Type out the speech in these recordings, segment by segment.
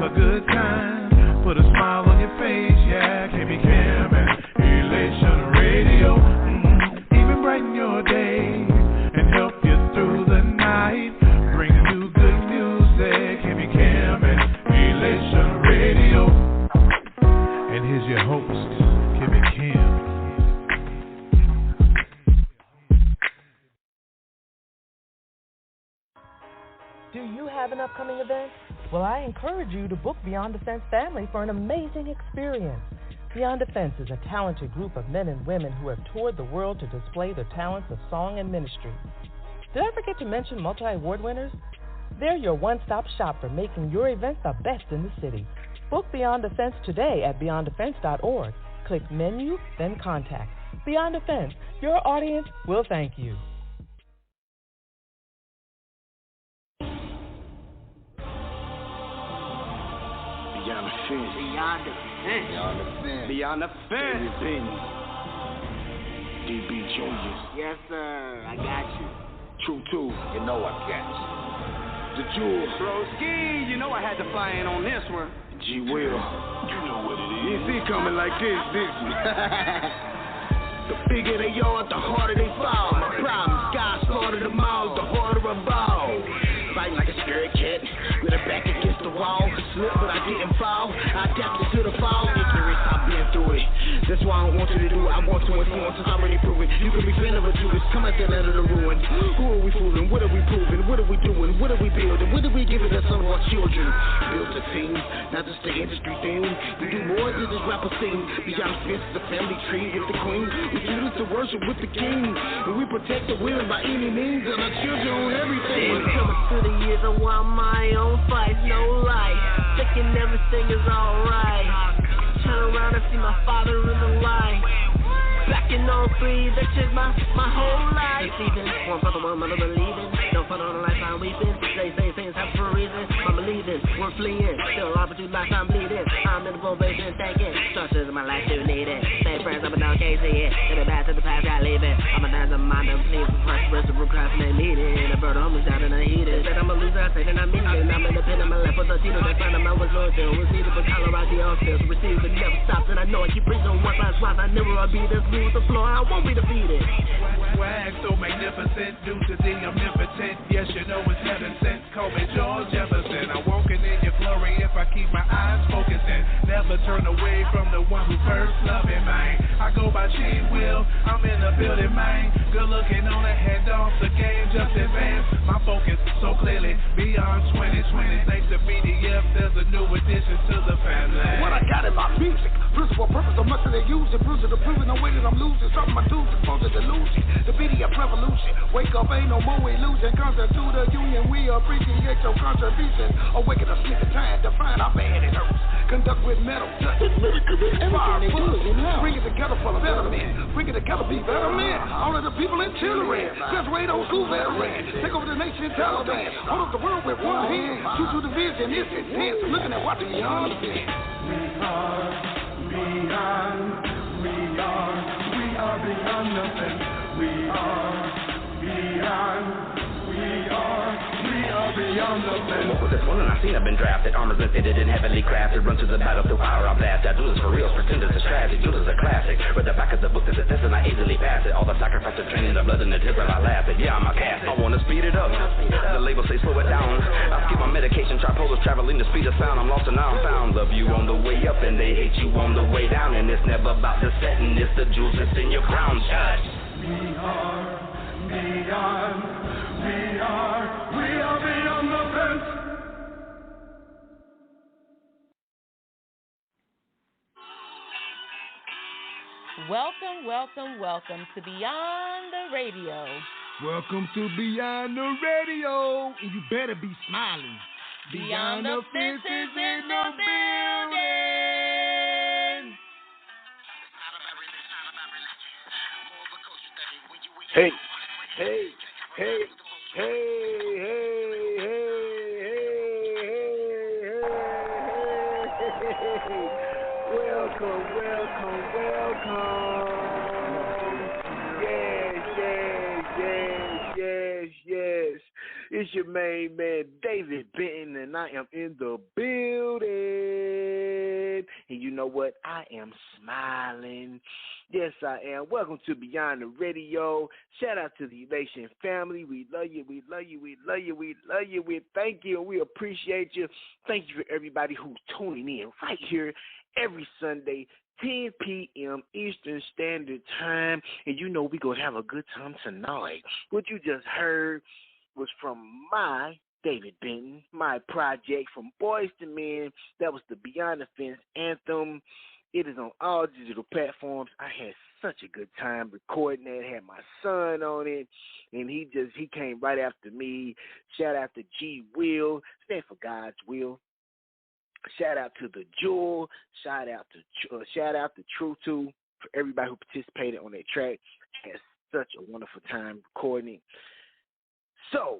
a good time. Put a smile on your face, yeah. Can't be Cam and Elation Radio. Even brighten your day and help you through the night. Bring you good music. Can't be Cam and Elation Radio. And here's your host, Kimmy Kim. Do you have an upcoming event? Well, I encourage you to book Beyond the Fence family for an amazing experience. Beyond the Fence is a talented group of men and women who have toured the world to display their talents of song and ministry. Did I forget to mention multi-award winners? They're your one-stop shop for making your event the best in the city. Book Beyond the Fence today at beyondthefence.org. Click menu, then contact. Beyond the Fence, your audience will thank you. Beyond the fence. Beyond the fence. Beyond the fence. Beyond the fence. Benton. DB Juniors. Yes, sir. I got you. True too. You know I got you. The Jewel. Broski, you know I had to fly in on this one. G Will. You know what it is. You see coming like this, didn't you? The bigger they are, the harder they fall. My problem, God slaughtered them all, the harder I ball. Fighting like a scared cat, with her back against the wall. Slip, but I didn't fall. I adapted to the fall. Ignorance, I've been through it. That's why I don't want you to do it. I want to inform, since I already proved it. You can be feeling what you is. Come at the end of the ruin. Who are we fooling? What are we proving? What are we doing? What are we building? What are we giving to some of our children? Build a team, not just the industry thing. We do more than just rap a scene. Beyond the fence, the family tree with the queen. We choose to worship with the king. And we protect the women by any means. And our children on everything. Coming through the years, I want my own fight, no lie. Thinking everything is alright. Turn around and see my father in the light. Back in 03, that changed my whole life. Deceiving, one for the one mother believing. Don't put on the life I'm weeping. They say things happen for a reason. I'm believing, we're fleeing. Still opportunity life I'm bleeding. I'm in the probation thinking. Structures in my life do need it. Same friends up and down, can't see it. In the back to the past, I leave it. I'm a dance of mind, I'm pleased with prosperous, procrastinate meeting. A bird homeless out in the heat. Said I'm a loser, I say that I'm meaning. I'm in the pin, I'm left with a Tito. That friend of mine was loyal to. Receive it, but Colorado on still. Receive it, never stops. And I know I keep preaching once last once. I never will be this smooth the floor. I won't be defeated. Swag so magnificent, due to the omnipotent. Yes, you know it's heaven sent. Call me George Jefferson. I'm walking in your glory if I keep my eyes focusing. Never turn away from the one who first loved me, man. I go by G Will, I'm in the building, man. Good looking on the hand off, the game just advanced. My focus so clearly beyond 2020. Thanks to BDF, there's a new addition to the family. What I got in my music, principle, purpose, so much that they use it. Bruising the proving, no way that I'm losing. Something my dudes, exposed to delusion. The BDF revolution. Wake up, ain't no more illusion. Concept to the union, we appreciate your contribution. Awaken us, sneak the time, define our bad it hurts. Conduct with metal, touch with fire, bring it together for the better men. Bring it together, be better men. All of the people in children, graduate old school veterans. Take over the nation, Taliban. Hold up the world with one hand. True to the vision, it's intense. Looking at what beyond the fence. We are beyond the fence. We are beyond the fence. What was this one? And I seen I've been drafted. Armors been fitted and heavily crafted. Run to the battle through power, I blast. I do this for real. Pretend it's a strategy. Do this a classic. Read the back of the book, there's a test and I easily pass it. All the sacrifice of training, the blood and the tears, I laugh at. Yeah, I'm a cast. I wanna speed it up. The label say slow it down. I skip my medication, tripolars traveling the speed of sound. I'm lost and now I'm found. Love you on the way up and they hate you on the way down. And it's never about the setting, it's the jewels that's in your crown. Judge. We are beyond the fence. Welcome to Beyond the Radio. Welcome to Beyond the Radio. And you better be smiling. Beyond the Fence is in the building. Hey. Welcome. Yes. It's your main man, David Benton, and I am in the building. And you know what? I am smiling. Yes, I am. Welcome to Beyond the Radio. Shout out to the Elation family. We love you. We love you. We love you. We love you. We thank you. We appreciate you. Thank you for everybody who's tuning in right here every Sunday, 10 p.m. Eastern Standard Time. And you know we're going to have a good time tonight. What you just heard was from my David Benton, my project from Boys to Men. That was the Beyond the Fence anthem. It is on all digital platforms. I had such a good time recording that. Had my son on it, and he came right after me. Shout out to G Will, stand for God's will. Shout out to the Jewel. Shout out to True Two for everybody who participated on that track. Had such a wonderful time recording it. So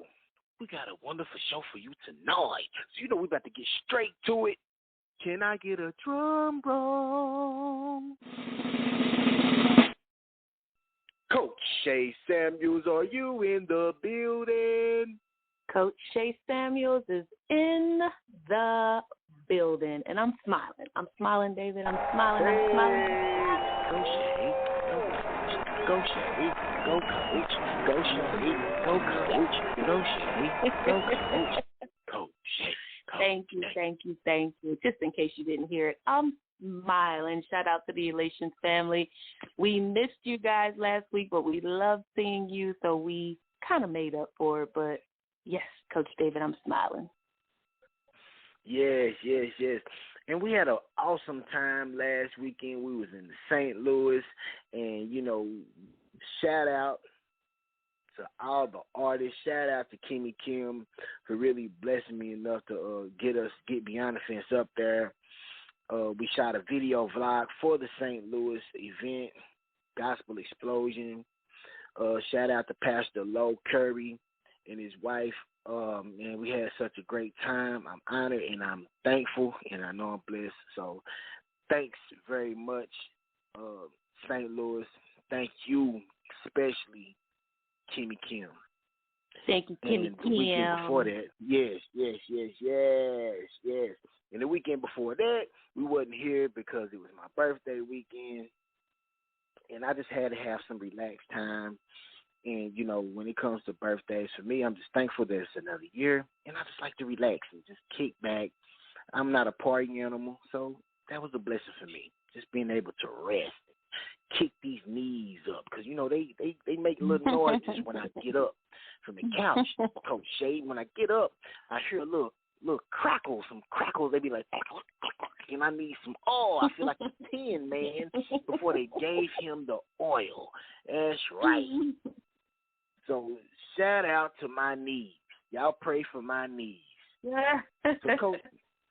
we got a wonderful show for you tonight. So you know we're about to get straight to it. Can I get a drum roll? Coach Shay Samuels, are you in the building? Coach Shay Samuels is in the building, and I'm smiling. I'm smiling, David. I'm smiling. Hey. I'm smiling. Go Shay. Go Shay. Go Coach. Go Shay. Go Coach. Go Shay. Go Coach. Coach Shay. Thank you. Just in case you didn't hear it, I'm smiling. Shout out to the Elation family. We missed you guys last week, but we loved seeing you, so we kind of made up for it. But yes, Coach David, I'm smiling. Yes. And we had an awesome time last weekend. We was in St. Louis, and, you know, shout out to all the artists. Shout out to Kimmy Kim for really blessing me enough to get Beyond the Fence up there. We shot a video vlog for the St. Louis event, Gospel Explosion. Shout out to Pastor Lo Curry and his wife. And we had such a great time. I'm honored and I'm thankful, and I know I'm blessed. So thanks very much, St. Louis. Thank you, especially Kimmy Kim. Thank you, Kimmy And the weekend before that, yes. And the weekend before that, we wasn't here because it was my birthday weekend, and I just had to have some relaxed time. And, you know, when it comes to birthdays, for me, I'm just thankful that it's another year, and I just like to relax and just kick back. I'm not a party animal, so that was a blessing for me, just being able to rest, kick these knees up, because, you know, they make little noises when I get up from the couch. Coach Shay, when I get up, I hear a little crackles, some crackles. They be like, and I need some oil. I feel like a 10, man, before they gave him the oil. That's right. So shout out to my knees. Y'all pray for my knees. Yeah. So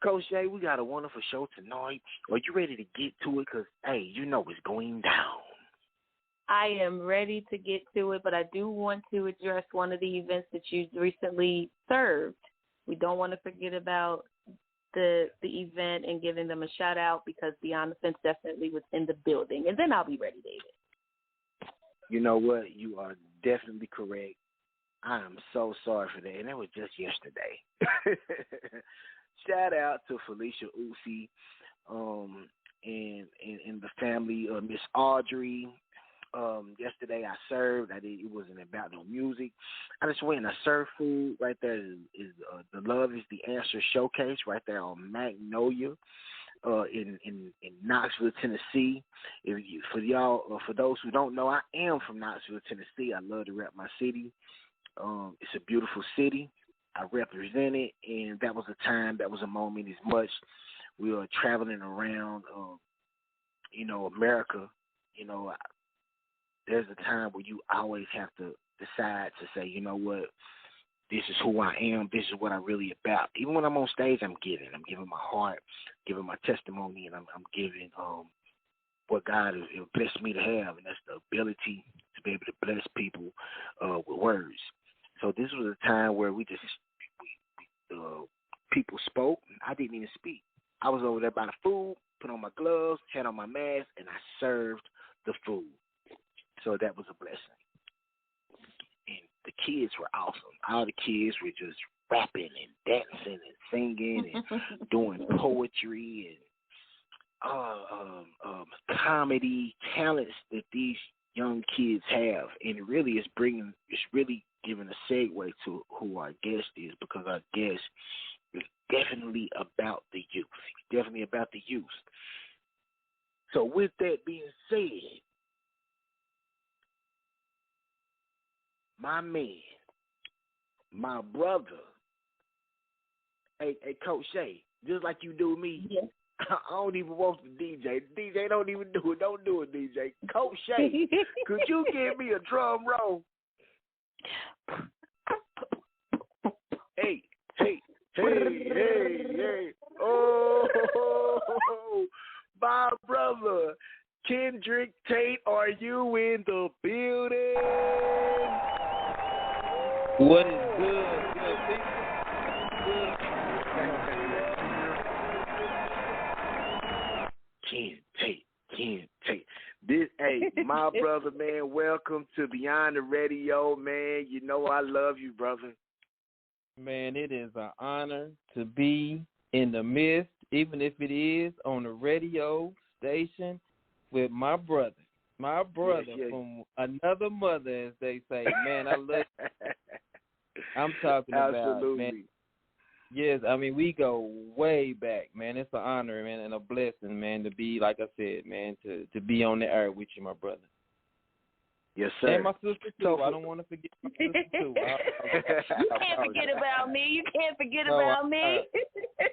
Coach Shay, we got a wonderful show tonight. Are you ready to get to it? Because, hey, you know it's going down. I am ready to get to it, but I do want to address one of the events that you recently served. We don't want to forget about the event and giving them a shout out, because Beyond the Fence definitely was in the building. And then I'll be ready, David. You know what? You are definitely correct. I am so sorry for that. And that was just yesterday. Shout out to Felicia Usi and the family, Miss Audrey. Yesterday I served. It wasn't about no music. I just went and I served food. Right there is the Love is the Answer showcase right there on Magnolia in Knoxville, Tennessee. For those who don't know, I am from Knoxville, Tennessee. I love to rep my city. It's a beautiful city. I represent it, and that was a moment as much. We were traveling around, America. There's a time where you always have to decide to say, you know what, this is who I am. This is what I'm really about. Even when I'm on stage, I'm giving my heart, giving my testimony, and I'm giving what God has blessed me to have, and that's the ability to be able to bless people with words. So this was a time where people spoke. I didn't even speak. I was over there by the food, put on my gloves, had on my mask, and I served the food. So that was a blessing. And the kids were awesome. All the kids were just rapping and dancing and singing and doing poetry and comedy talents that these young kids have, and it really is giving a segue to who our guest is, because our guest is definitely about the youth. So with that being said, my man, my brother, hey Coach Shay, just like you do me, yes. I don't even want the DJ. The DJ don't even do it. Don't do it, DJ. Coach Shay, could you give me a drum roll? Hey. Oh, my brother, Kendrick Tate, are you in the building? What is good? Good people. Ken Tate. This, hey, my brother, man, welcome to Beyond the Radio, man. You know I love you, brother. Man, it is an honor to be in the midst, even if it is on the radio station, with my brother. My brother from another mother, as they say. Man, I love you. I'm talking about, man. Yes, I mean, we go way back, man. It's an honor, man, and a blessing, man, to be, like I said, man, to be on the air with you, my brother. Yes, sir. And my sister, too. I don't want to forget my sister, too. You can't forget about me. You can't forget about me.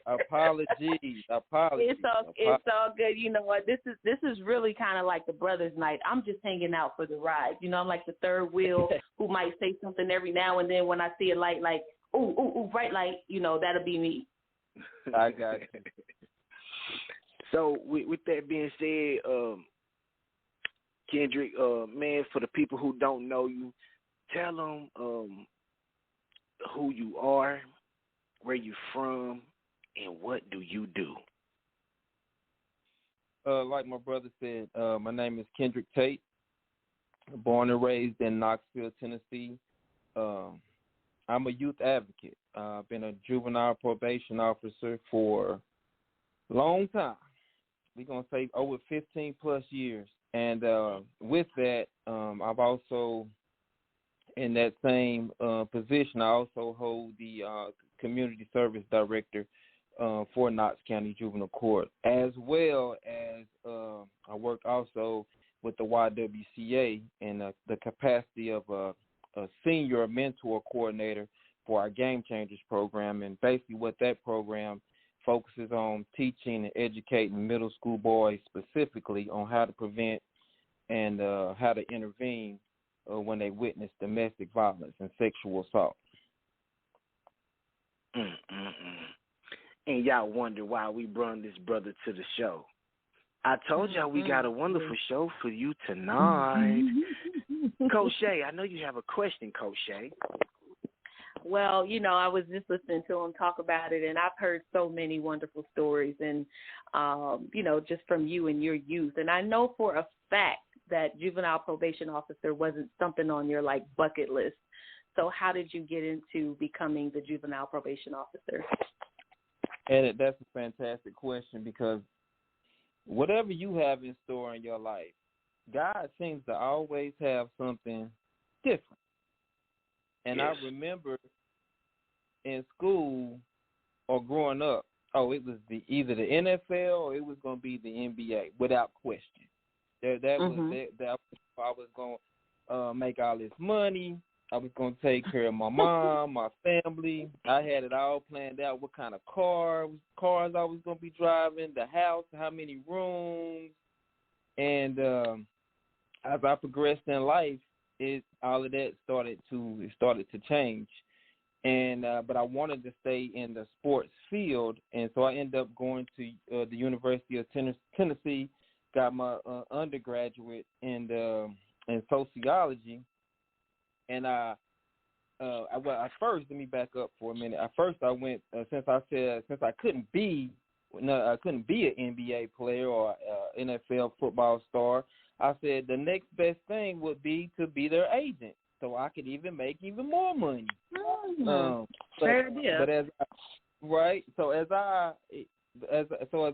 Apologies. It's all good. You know what? This is really kind of like the brothers' night. I'm just hanging out for the ride. You know, I'm like the third wheel who might say something every now and then when I see a light, like, ooh, bright light. You know, that'll be me. I got you. So with that being said, Kendrick, man, for the people who don't know you, tell them who you are, where you from, and what do you do? Like my brother said, my name is Kendrick Tate. Born and raised in Knoxville, Tennessee. I'm a youth advocate. I've been a juvenile probation officer for a long time. We're going to say over 15 plus years. And with that, I've also, in that same position, I also hold the community service director for Knox County Juvenile Court, as well as I work also with the YWCA in the capacity of a senior mentor coordinator for our Game Changers program. And basically what that program focuses on teaching and educating middle school boys specifically on how to prevent and how to intervene when they witness domestic violence and sexual assault. And y'all wonder why we brought this brother to the show. I told y'all we got a wonderful show for you tonight. Coach Shay, I know you have a question, Coach Shay. Well, you know, I was just listening to him talk about it, and I've heard so many wonderful stories, and, you know, just from you and your youth. And I know for a fact that juvenile probation officer wasn't something on your, like, bucket list. So how did you get into becoming the juvenile probation officer? And that's a fantastic question, because whatever you have in store in your life, God seems to always have something different. And yes. I remember in school or growing up, it was either the NFL or it was going to be the NBA, without question. That was I was going to make all this money. I was going to take care of my mom, my family. I had it all planned out, what kind of cars I was going to be driving, the house, how many rooms. And as I progressed in life, all of that started to change. And but I wanted to stay in the sports field, and so I ended up going to the University of Tennessee, got my undergraduate in sociology. And at first, let me back up for a minute. At first, I went since I couldn't be an NBA player or NFL football star. I said the next best thing would be to be their agent. so I could even make even more money. But as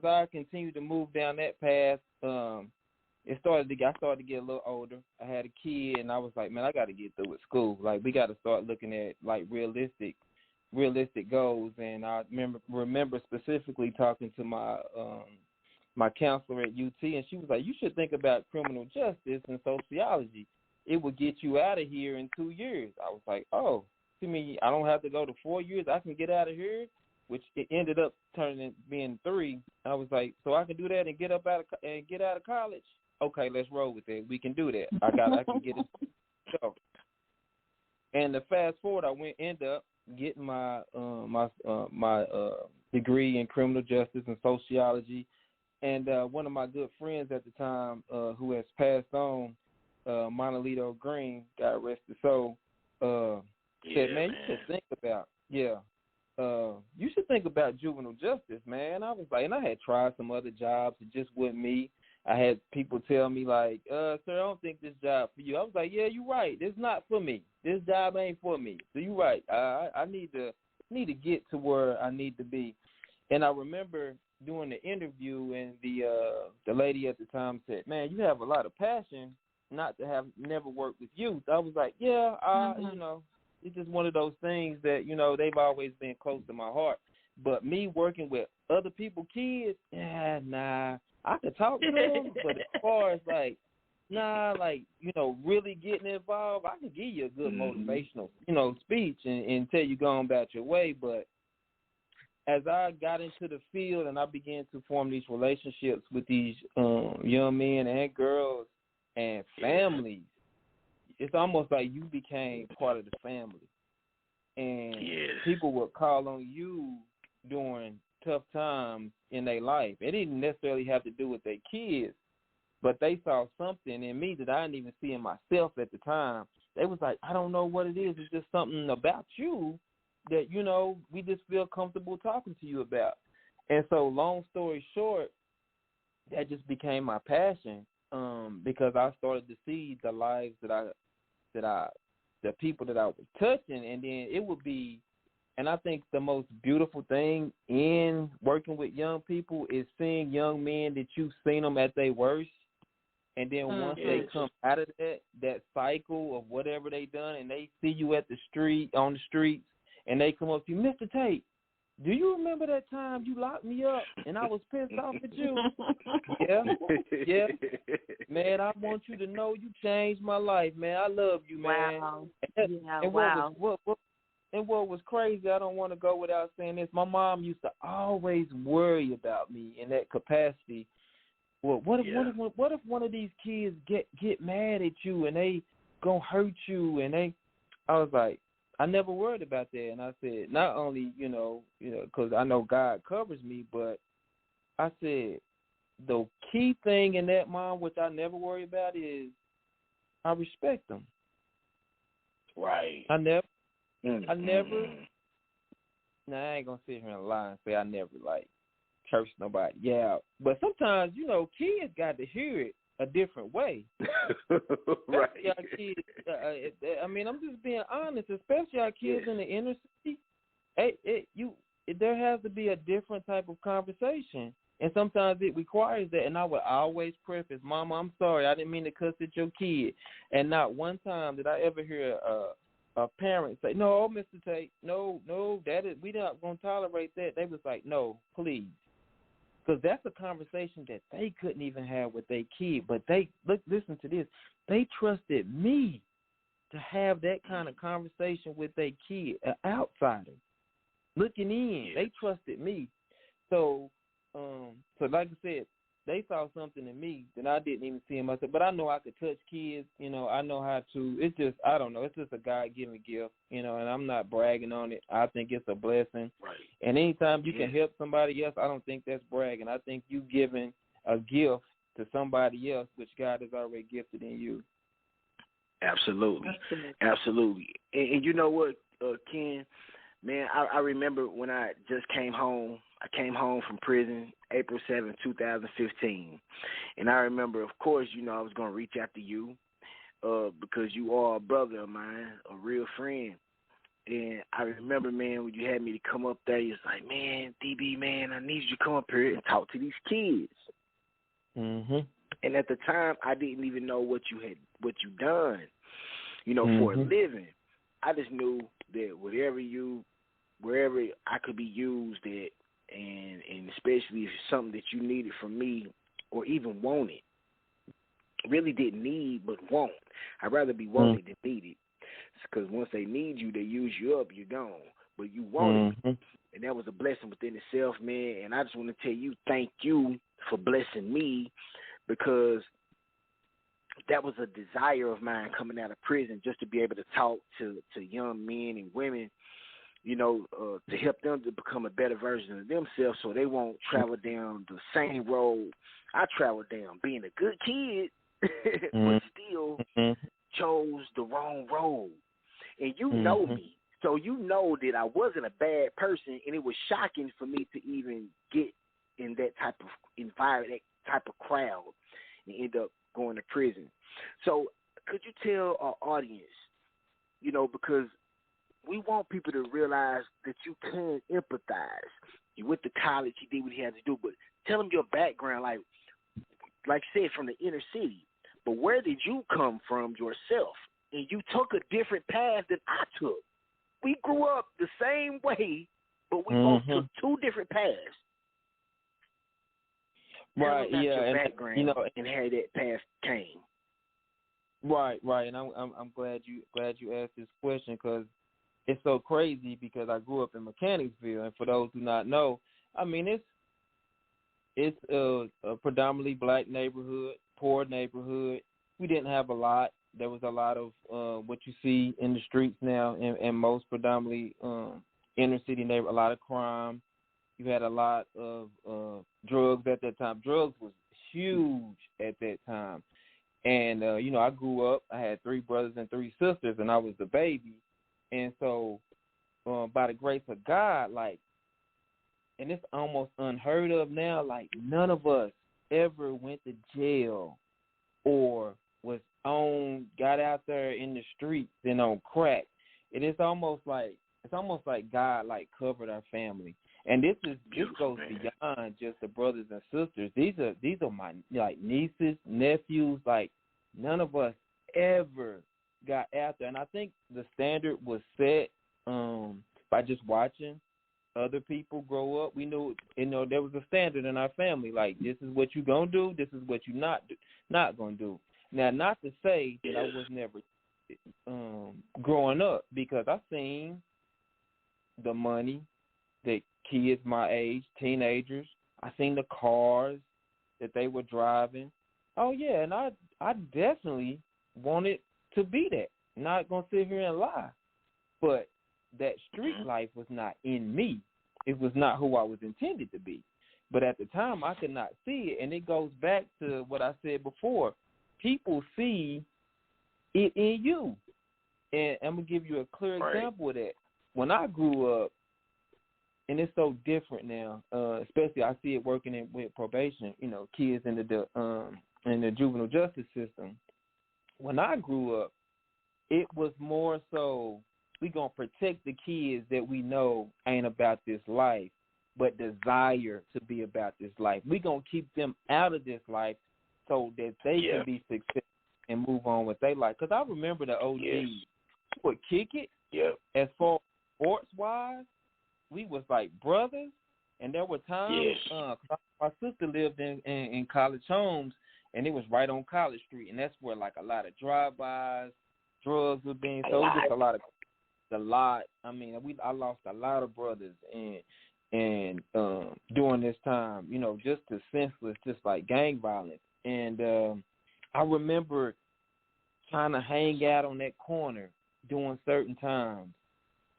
I continued to move down that path, I started to get a little older. I had a kid, and I was like, man, I got to get through with school. Like, we got to start looking at like realistic goals. And I remember specifically talking to my my counselor at UT, and she was like, you should think about criminal justice and sociology. It would get you out of here in 2 years. I was like, oh, to me, I don't have to go to 4 years. I can get out of here, which it ended up turning being 3. I was like, so I can do that and get out of college. Okay, let's roll with it. We can do that. I can get it. So, and to fast forward, I ended up getting my degree in criminal justice and sociology. And one of my good friends at the time, who has passed on, Monolito Green, got arrested. So said, man, you should think about juvenile justice, man. I was like, and I had tried some other jobs. It just wasn't me. I had people tell me like, sir, I don't think this job for you. I was like, yeah, you're right. It's not for me. This job ain't for me. So you're right. I need to get to where I need to be. And I remember doing the interview, and the lady at the time said, man, you have a lot of passion not to have never worked with youth. I was like, yeah, you know, it's just one of those things that, you know, they've always been close to my heart. But me working with other people's kids, nah. I could talk to them, but as far as like, like, you know, really getting involved, I can give you a good motivational, you know, speech and tell you go on about your way. But as I got into the field and I began to form these relationships with these young men and girls and families, it's almost like you became part of the family. And people would call on you during tough times in their life. It didn't necessarily have to do with their kids, but they saw something in me that I didn't even see in myself at the time. They was like, I don't know what it is. It's just something about you that, you know, we just feel comfortable talking to you about. And so long story short, that just became my passion, because I started to see the lives the people that I was touching, and then it would be, and I think the most beautiful thing in working with young people is seeing young men that you've seen them at their worst, and then once they come out of that cycle of whatever they done, and they see you on the streets, and they come up to you, Mr. Tate, do you remember that time you locked me up and I was pissed off at you? Yeah. Man, I want you to know you changed my life, man. I love you, man. Wow. And what was crazy, I don't want to go without saying this, my mom used to always worry about me in that capacity. Well, what if one of these kids get mad at you and they gonna hurt you, and I was like, I never worried about that. And I said, not only, you know, because I know God covers me, but I said, the key thing in that, Mom, which I never worry about, is I respect them. Right. I never. Now, I ain't going to sit here and lie and say I never, like, curse nobody. Yeah. But sometimes, you know, kids got to hear it a different way. Right. Y'all kids, I mean, I'm just being honest, especially our kids in the inner city. There has to be a different type of conversation. And sometimes it requires that. And I would always preface, Mama, I'm sorry, I didn't mean to cuss at your kid. And not one time did I ever hear a parent say, no, Mr. Tate, no, we're not going to tolerate that. They was like, no, please. Because that's a conversation that they couldn't even have with their kid. But listen to this. They trusted me to have that kind of conversation with their kid, an outsider, looking in. They trusted me. So like I said, they saw something in me that I didn't even see in myself. But I know I could touch kids. You know, I know how to. It's just, I don't know. It's just a God-given gift, you know, and I'm not bragging on it. I think it's a blessing. Right. And anytime you can help somebody else, I don't think that's bragging. I think you giving a gift to somebody else, which God has already gifted in you. Absolutely. And you know what, Ken? Man, I remember when I just came home. I came home from prison April 7, 2015. And I remember, of course, you know, I was going to reach out to you because you are a brother of mine, a real friend. And I remember, man, when you had me to come up there, you was like, man, DB, man, I need you to come up here and talk to these kids. Mhm. And at the time, I didn't even know what you done, for a living. I just knew that wherever I could be used at, and especially if it's something that you needed from me or even wanted, really didn't need but want. I'd rather be wanted than needed, because once they need you, they use you up, you're gone. But you wanted me, and that was a blessing within itself, man. And I just want to tell you, thank you for blessing me, because that was a desire of mine coming out of prison, just to be able to talk to young men and women, to help them to become a better version of themselves, so they won't travel down the same road I traveled down, being a good kid, but still chose the wrong road. And you know me, so you know that I wasn't a bad person, and it was shocking for me to even get in that type of environment, that type of crowd, and end up going to prison. So could you tell our audience, because we want people to realize that you can empathize. You went to college, you did what you had to do, but tell them your background, like I said, from the inner city. But where did you come from yourself? And you took a different path than I took. We grew up the same way, but we both took two different paths. Right, tell them yeah, your background and how that path came. Right, and I'm glad you asked this question, because it's so crazy, because I grew up in Mechanicsville, and for those who not know, I mean, it's a predominantly black neighborhood, poor neighborhood. We didn't have a lot. There was a lot of what you see in the streets now, and most predominantly inner city neighborhood, a lot of crime. You had a lot of drugs at that time. Drugs was huge at that time. And, I grew up. I had 3 brothers and 3 sisters, and I was the baby. And so by the grace of God, and it's almost unheard of now, none of us ever went to jail or got out there in the streets and on crack. And it's almost like God covered our family. And this goes beyond just the brothers and sisters. These are my nieces, nephews. None of us ever got out there. And I think the standard was set by just watching other people grow up. We knew, there was a standard in our family. This is what you gonna do. This is what you not gonna do. Now, not to say that I was never growing up, because I seen the money that kids my age, teenagers, I seen the cars that they were driving. Oh, yeah, and I definitely wanted to be that. Not going to sit here and lie. But that street life was not in me. It was not who I was intended to be. But at the time, I could not see it. And it goes back to what I said before. People see it in you. And I'm going to give you a clear example of that. When I grew up, and it's so different now, especially I see it working with probation, kids in the juvenile justice system. When I grew up, it was more so we going to protect the kids that we know ain't about this life, but desire to be about this life. We going to keep them out of this life so that they can be successful and move on with their life. Because I remember the OGs would kick it. As far as sports-wise, we was like brothers, and there were times my sister lived in College Homes, and it was right on College Street, and that's where a lot of drive-bys, drugs were being sold. Just a lot. I mean, I lost a lot of brothers, and during this time, just the senseless, just like gang violence. And I remember trying to hang out on that corner during certain times.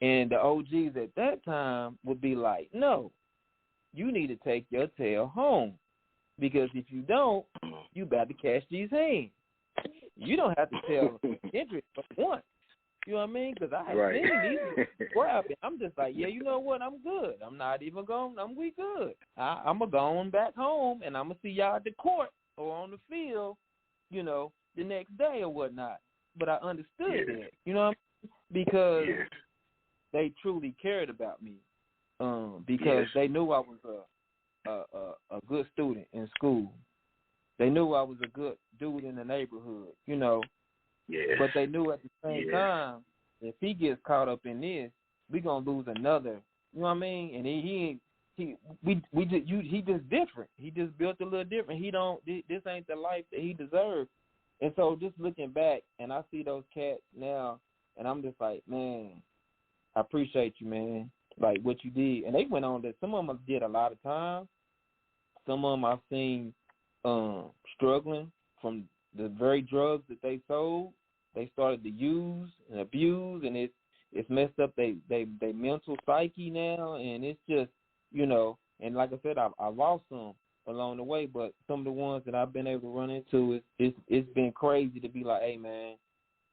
And the OGs at that time would be like, no, you need to take your tail home, because if you don't, you about to catch these hands. You don't have to tell Kendrick once. You know what I mean? Because I had seen these grabbing. I'm just like, yeah, you know what? I'm good. I'm not even going. We good. I'm going to go on back home, and I'm going to see y'all at the court or on the field, the next day or whatnot. but I understood that. You know what I mean? Because they truly cared about me. Because they knew I was a good student in school. They knew I was a good dude in the neighborhood, you know. Yeah. But they knew at the same time, if he gets caught up in this, we gonna lose another. You know what I mean? And he just different. He just built a little different. This ain't the life that he deserved. And so just looking back, and I see those cats now, and I'm just like, man, I appreciate you, man. Like what you did. And they went on that. Some of them did a lot of time. Some of them I've seen struggling from the very drugs that they sold. They started to use and abuse, and it's messed up they mental psyche now, and it's just, you know, and like I said, I've lost some along the way, but some of the ones that I've been able to run into, it's been crazy to be like, hey, man,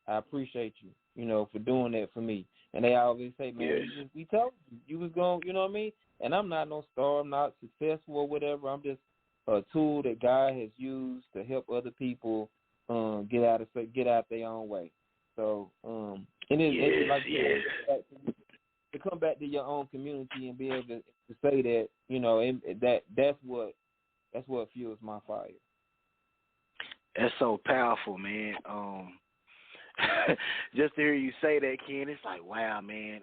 I appreciate you, you know, for doing that for me. And they always say, man, we told you was going, you know what I mean? And I'm not no star, I'm not successful or whatever. I'm just a tool that God has used to help other people get out their own way. So, and it's like to come back to your own community and be able to say that, you know, that's what fuels my fire. That's so powerful, man. Just to hear you say that, Ken, it's like, wow, man.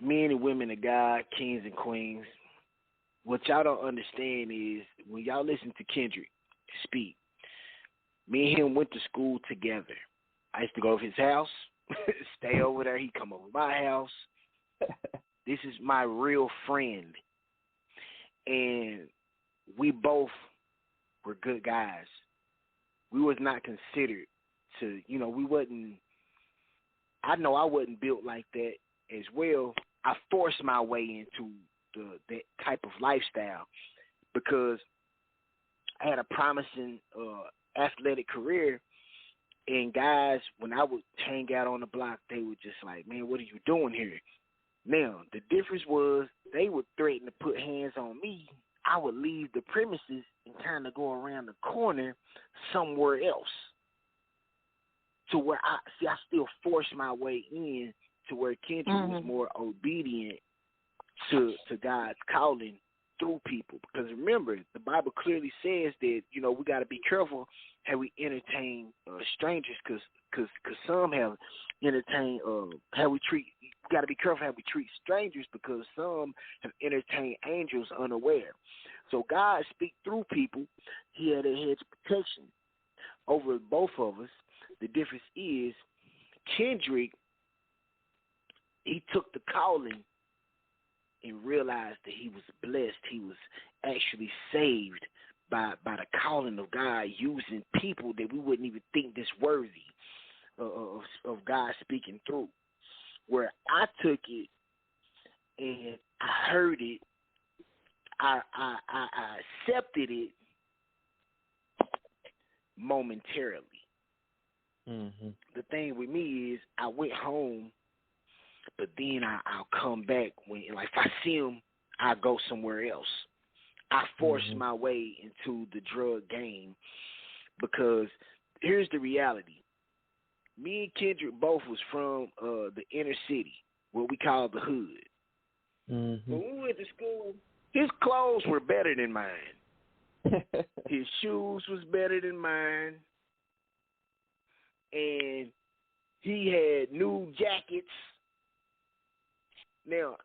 Men and women of God, kings and queens, what y'all don't understand is when y'all listen to Kendrick speak, me and him went to school together. I used to go to his house, stay over there. He'd come over to my house. This is my real friend. And we both were good guys. We was not considered to, you know, I know I wasn't built like that as well. I forced my way into that type of lifestyle because I had a promising athletic career, and guys, when I would hang out on the block, they were just like, man, what are you doing here? Now, the difference was they would threaten to put hands on me. I would leave the premises and kind of go around the corner somewhere else to where I still forced my way in to where Kendrick was more obedient to God's calling through people. Because remember, the Bible clearly says that, you know, we got to be careful how we entertain strangers because some have entertained we got to be careful how we treat strangers because some have entertained angels unaware. So God speaks through people. He had a hedge of protection over both of us. The difference is Kendrick, he took the calling and realized that he was blessed. He was actually saved by the calling of God, using people that we wouldn't even think this worthy of God speaking through. Where I took it and I heard it, I accepted it momentarily. Mm-hmm. The thing with me is I went home, but then I'll come back when, like, if I see him, I go somewhere else. I forced my way into the drug game because here's the reality. Me and Kendrick both was from the inner city, what we call the hood. Mm-hmm. When we went to school, his clothes were better than mine. His shoes was better than mine. And he had new jackets. Now,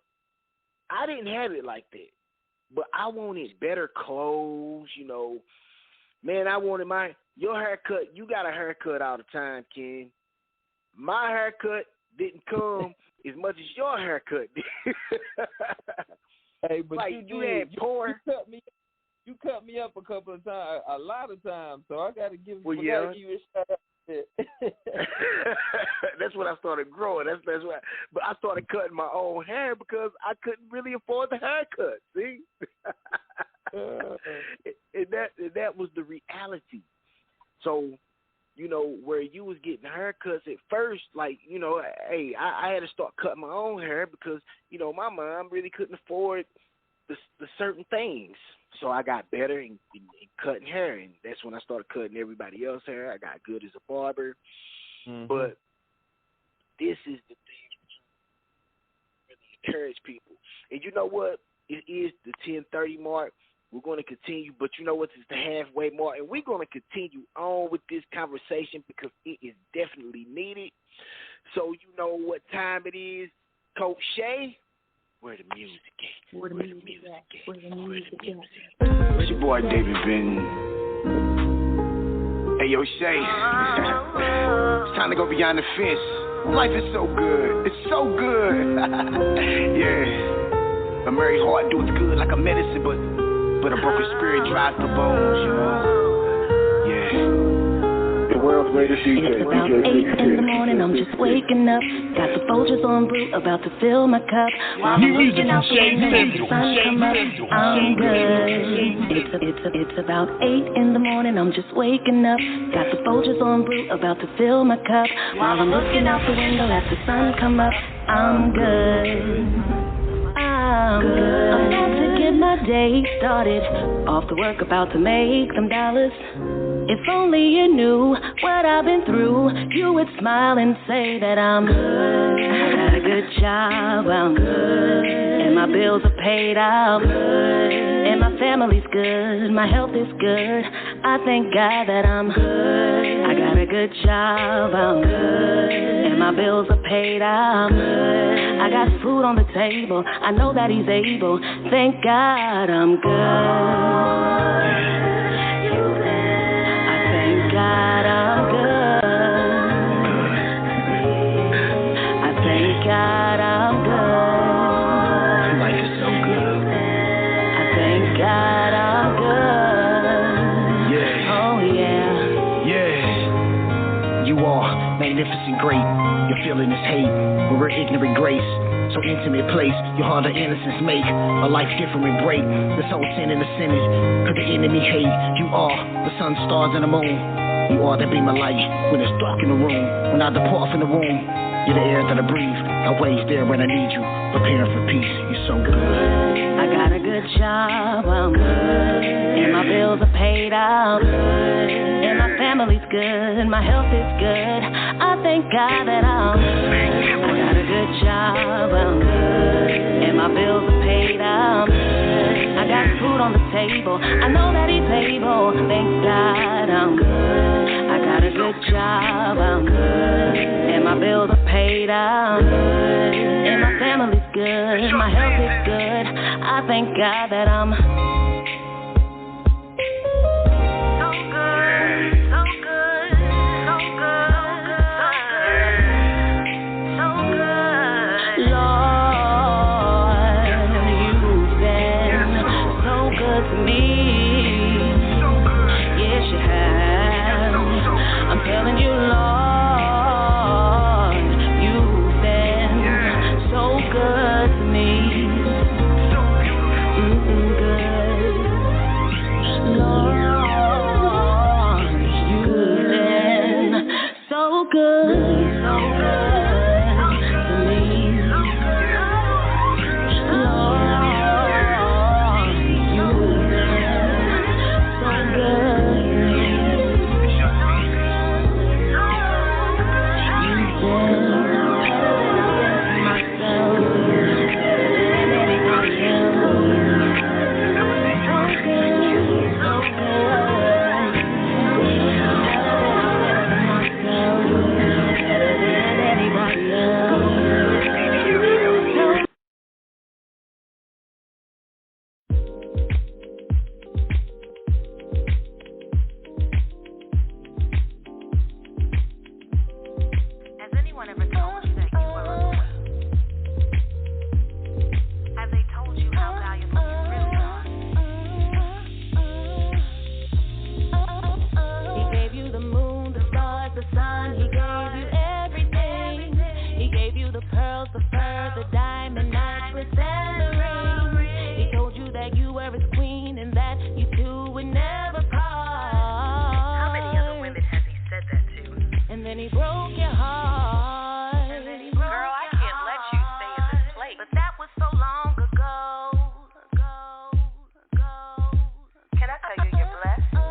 I didn't have it like that, but I wanted better clothes, you know. Man, I wanted your haircut. You got a haircut all the time, Ken. My haircut didn't come as much as your haircut did. Hey, but like you had poor. You cut me up a couple of times, a lot of times. So I got to give you a shout out. That's when I started growing. That's why. But I started cutting my own hair because I couldn't really afford the haircut. See, and that was the reality. So, you know, where you was getting haircuts at first, like, you know, hey, I had to start cutting my own hair because, you know, my mom really couldn't afford the certain things. So I got better and cutting hair, and that's when I started cutting everybody else's hair. I got good as a barber. Mm-hmm. But this is the thing that really encourage people. And you know what? It is the 10:30 mark. We're going to continue, but you know what? It's the halfway mark, and we're going to continue on with this conversation because it is definitely needed. So you know what time it is, Coach Shay? Where the music at? Where the music at? It's your boy David Benton. Hey, yo, Shay. It's time to go beyond the fence. Life is so good. It's so good. Yeah. A merry heart doeth good like a medicine, but a broken spirit dries the bones, you know. Yeah. World's greatest DJ. It's about 8 in the morning, I'm just waking up. Got the Folgers on brew, about to fill my cup. While I'm looking out the window, the sun come up. I'm good. It's about 8 in the morning, I'm just waking up. Got the Folgers on brew, about to fill my cup. While I'm looking out the window, let the sun come up. I'm good. I'm about to get my day started. Off to work, about to make them dollars. If only you knew what I've been through, you would smile and say that I'm good. I got a good job, I'm good. And my bills are paid, I'm good. And my family's good, my health is good. I thank God that I'm good. I got a good job, I'm good. And my bills are paid, I'm good. I got food on the table, I know that he's able. Thank God I'm good. God, I'm good. I thank God I'm good. Life is so good. I thank God I'm good. Yeah. Oh, yeah. Yeah. You are magnificent, great. You're feeling this hate, but we're ignorant grace. So intimate place, your heart of innocence make a life different break. The soul sin and the sinners, cause the enemy hate. You are the sun, stars, and the moon. You are the beam of light when it's dark in the room. When I depart from the womb, you're the air that I breathe. Always there when I need you, preparing for peace. You're so good. I got a good job, I'm good. And my bills are paid, I'm good. And my family's good, and my health is good. I thank God that I'm good. I got a good job, I'm good. And my bills are paid, I'm good. I got food on the table, I know that he's able. Thank God I'm good. I got a good job, I'm good. And my bills are paid, I'm good. And my family's good, my health is good. I thank God that I'm so good, so good, so good, so good. Lord, you've been so good to me. Yes, you have. I'm telling you, Lord, you've been so good to me. Can I tell you you're blessed?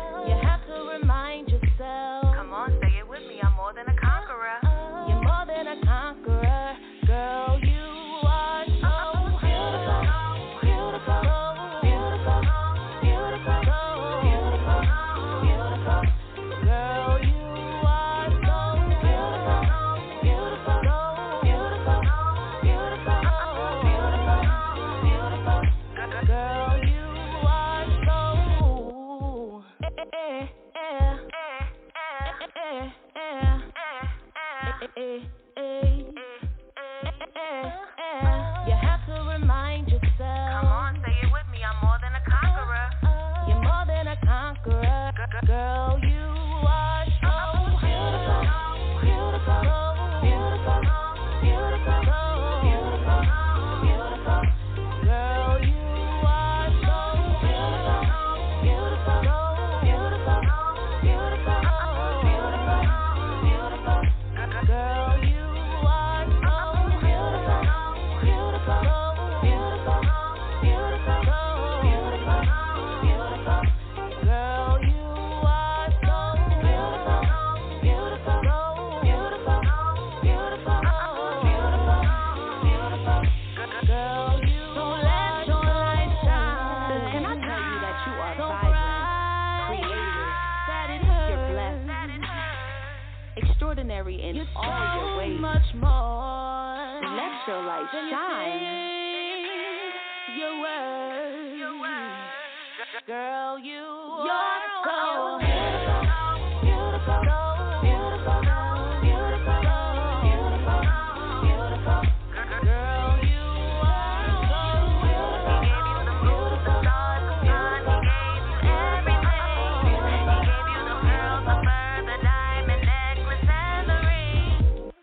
Extraordinary in all your ways. Much more. Let your light shine. Your words. Girl, you're so beautiful. Beautiful. Beautiful. Beautiful. Beautiful. Girl, you are so beautiful. He gave you the moon, the stars, the sun. He gave you everything. He gave you the pearls, the fur, the diamond necklace, and the ring.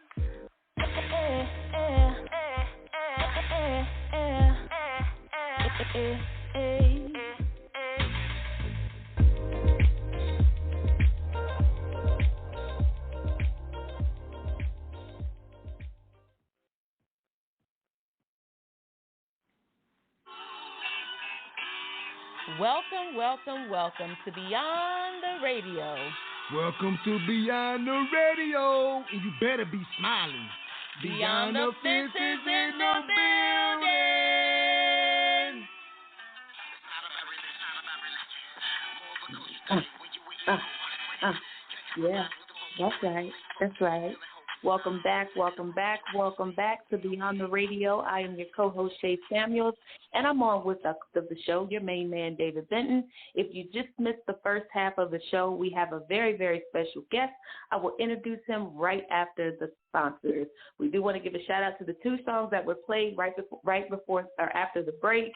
Welcome to Beyond the Radio. Welcome to Beyond the Radio, and you better be smiling. Beyond the Fence is in the building. Yeah, that's right. Welcome back to Beyond the Radio. I am your co-host, Shay Samuels, and I'm on with the show, your main man, David Benton. If you just missed the first half of the show, we have a very, very special guest. I will introduce him right after the sponsors. We do want to give a shout out to the two songs that were played right before or after the break.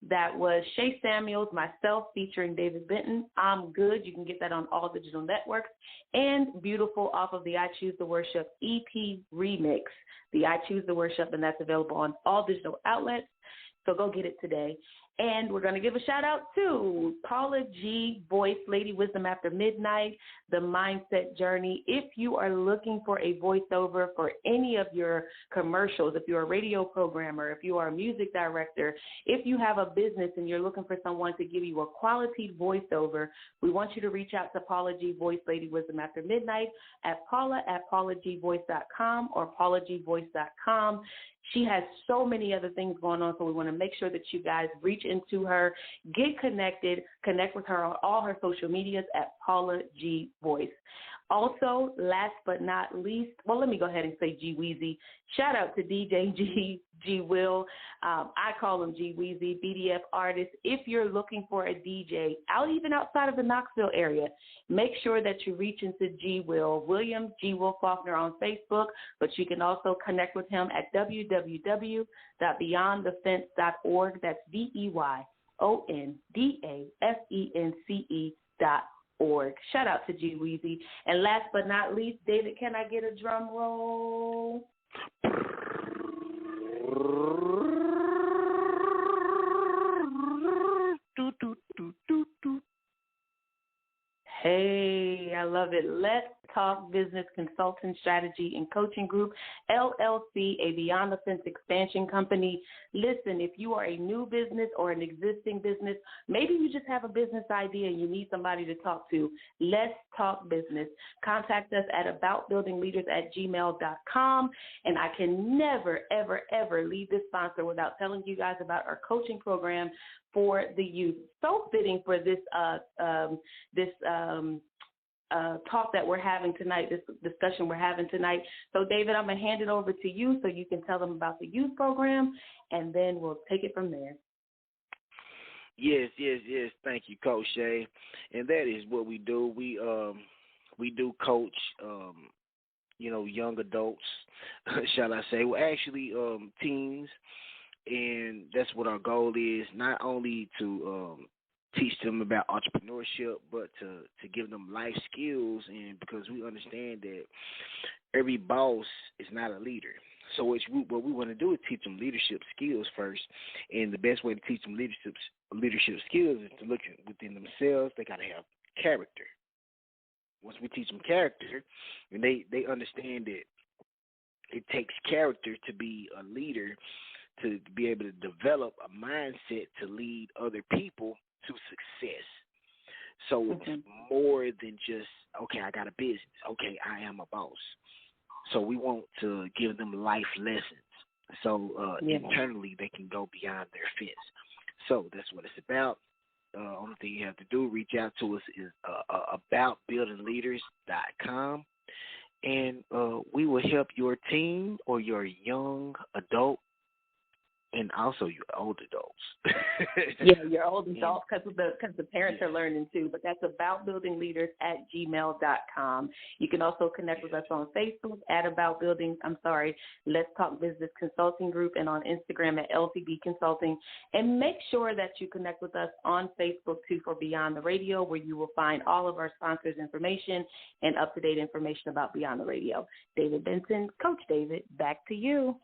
That was Shay Samuels, myself, featuring David Benton. I'm Good. You can get that on all digital networks. And Beautiful off of the I Choose to Worship EP remix. The I Choose to Worship, and that's available on all digital outlets. So go get it today. And we're going to give a shout out to Paula G. Voice, Lady Wisdom After Midnight, The Mindset Journey. If you are looking for a voiceover for any of your commercials, if you're a radio programmer, if you are a music director, if you have a business and you're looking for someone to give you a quality voiceover, we want you to reach out to Paula G. Voice, Lady Wisdom After Midnight at paulagvoice.com or paulagvoice.com. She has so many other things going on, so we want to make sure that you guys reach into her, get connected, connect with her on all her social medias at Paula G. Voice. Also, last but not least, well, let me go ahead and say G Weezy. Shout out to DJ G Will. I call him G Weezy, BDF artist. If you're looking for a DJ even outside of the Knoxville area, make sure that you reach into G Will, William G Will Faulkner on Facebook, but you can also connect with him at www.beyondthefence.org. That's DEYONDAFENCE.org. Shout out to G Weezy. And last but not least, David, can I get a drum roll? Hey, I love it. Let's Talk Business Consulting Strategy and Coaching Group, LLC, a Beyond the Fence expansion company. Listen, if you are a new business or an existing business, maybe you just have a business idea and you need somebody to talk to, let's talk business. Contact us at aboutbuildingleaders@gmail.com. And I can never, ever, ever leave this sponsor without telling you guys about our coaching program for the youth. So fitting for this talk that we're having tonight, this discussion we're having tonight. So, David, I'm going to hand it over to you so you can tell them about the youth program, and then we'll take it from there. Yes. Thank you, Coach Shay. And that is what we do. We do coach, young adults, shall I say. Well, actually, teens. And that's what our goal is, not only to teach them about entrepreneurship, but to give them life skills. And because we understand that every boss is not a leader. So what we want to do is teach them leadership skills first, and the best way to teach them leadership skills is to look within themselves. They got to have character. Once we teach them character, and they understand that it takes character to be a leader, to be able to develop a mindset to lead other people to success. So it's more than just, okay, I got a business. Okay, I am a boss. So we want to give them life lessons. So internally they can go beyond their fence. So that's what it's about. Only thing you have to do, reach out to us, is aboutbuildingleaders.com. And we will help your teen or your young adult, and also your old adults. Yeah, your old adults, because the parents are learning too. But that's aboutbuildingleaders@gmail.com. You can also connect with us on Facebook at Let's Talk Business Consulting Group, and on Instagram at LTB Consulting. And make sure that you connect with us on Facebook too for Beyond the Radio, where you will find all of our sponsors' information and up-to-date information about Beyond the Radio. David Benton, Coach David, back to you.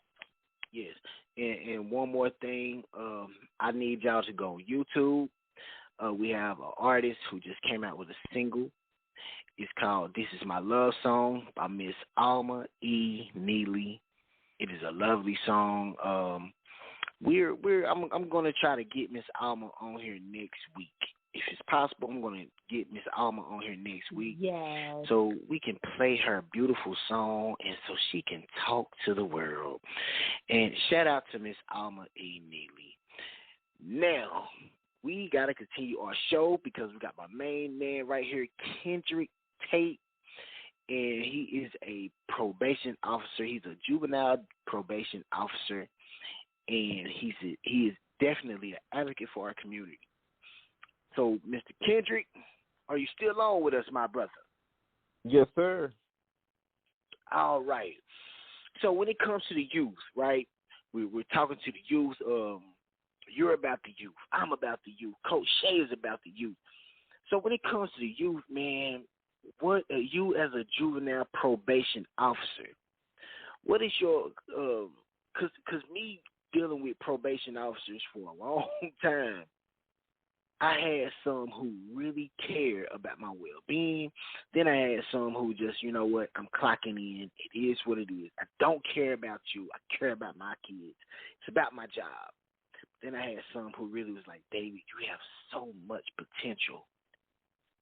Yes. And one more thing, I need y'all to go on YouTube. We have an artist who just came out with a single. It's called "This Is My Love Song" by Miss Alma E. Neely. It is a lovely song. I'm gonna try to get Miss Alma on here next week. If it's possible, I'm gonna get Miss Alma on here next week. Yes. So we can play her beautiful song, and so she can talk to the world. And shout out to Miss Alma E. Neely. Now, we got to continue our show because we got my main man right here, Kendrick Tate, and he is a probation officer. He's a juvenile probation officer, and he is definitely an advocate for our community. So, Mr. Kendrick, are you still on with us, my brother? Yes, sir. All right. So when it comes to the youth, right, we're talking to the youth. You're about the youth. I'm about the youth. Coach Shay is about the youth. So when it comes to the youth, man, what are you as a juvenile probation officer, what is your because me dealing with probation officers for a long time, I had some who really care about my well-being. Then I had some who just, you know what, I'm clocking in. It is what it is. I don't care about you. I care about my kids. It's about my job. Then I had some who really was like, David, you have so much potential.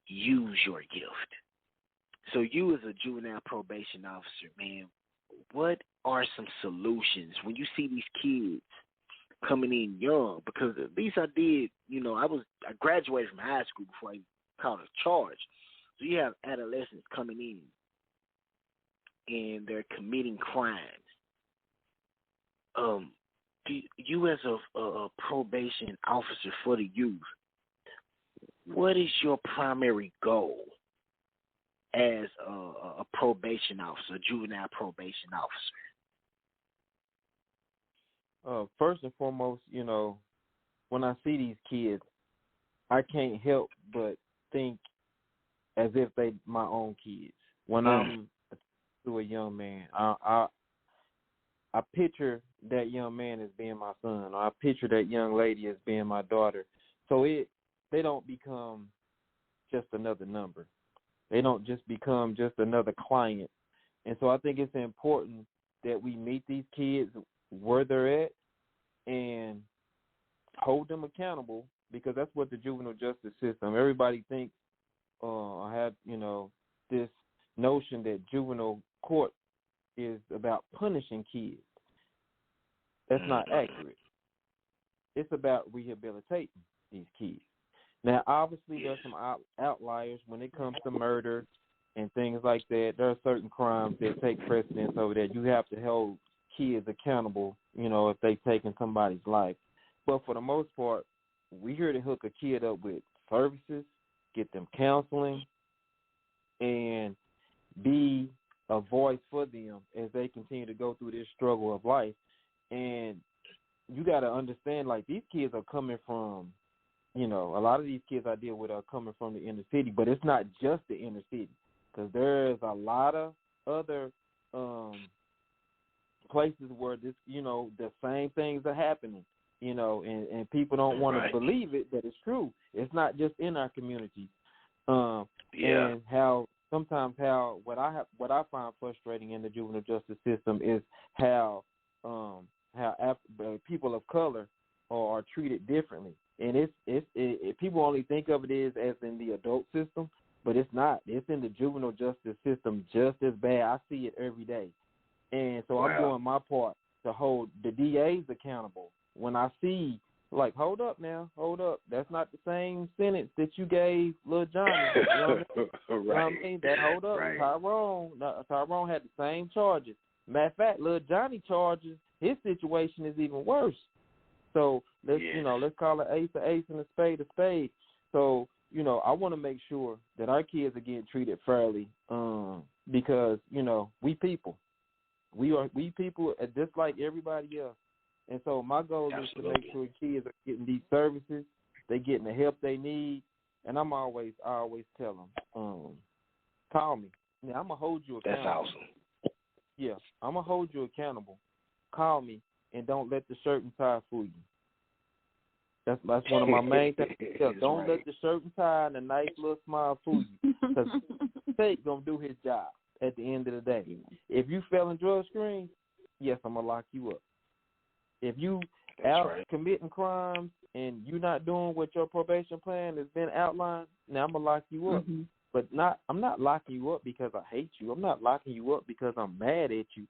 Use your gift. So you as a juvenile probation officer, man, what are some solutions when you see these kids coming in young? Because at least I did, you know, I graduated from high school before I caught a charge. So you have adolescents coming in and they're committing crimes. You as a probation officer for the youth, what is your primary goal as a probation officer, a juvenile probation officer? First and foremost, you know, when I see these kids, I can't help but think as if they my own kids. When I'm to a young man, I picture that young man as being my son, or I picture that young lady as being my daughter. So they don't become just another number. They don't just become just another client. And so I think it's important that we meet these kids where they're at and hold them accountable, because that's what the juvenile justice system, everybody thinks, I have, you know, this notion that juvenile court is about punishing kids. That's not accurate. It's about rehabilitating these kids. Now, obviously, there's some outliers when it comes to murder and things like that. There are certain crimes that take precedence over that. You have to hold kids accountable, you know, if they've taken somebody's life. But for the most part, we're here to hook a kid up with services, get them counseling, and be a voice for them as they continue to go through this struggle of life. And you got to understand, like, these kids are coming from, you know, a lot of these kids I deal with are coming from the inner city, but it's not just the inner city, because there's a lot of other places where this, the same things are happening, and people don't want to believe it, that it's true. It's not just in our community. And how sometimes what I find frustrating in the juvenile justice system is how people of color are treated differently. And it's people only think of it as in the adult system, but it's not. It's in the juvenile justice system just as bad. I see it every day. And so I'm doing my part to hold the DAs accountable. When I see, like, hold up. That's not the same sentence that you gave Lil Johnny. You know what I mean? That hold up. Right. Tyrone had the same charges. Matter of fact, Lil Johnny charges, his situation is even worse. So let's call it ace a ace and a spade. So, I want to make sure that our kids are getting treated fairly, because, we people. We people are just like everybody else. And so my goal is to make sure kids are getting these services, they're getting the help they need. And I always tell them, call me. Now, I'm going to hold you accountable. That's awesome. Yeah, I'm going to hold you accountable. Call me, and don't let the shirt and tie fool you. That's one of my main things. Yeah, don't let the shirt and tie and a nice little smile fool you. Because Shay going to do his job at the end of the day. If you fail in drug screens, yes, I'm going to lock you up. If you committing crimes and you're not doing what your probation plan has been outlined, now I'm going to lock you up. Mm-hmm. But I'm not locking you up because I hate you. I'm not locking you up because I'm mad at you.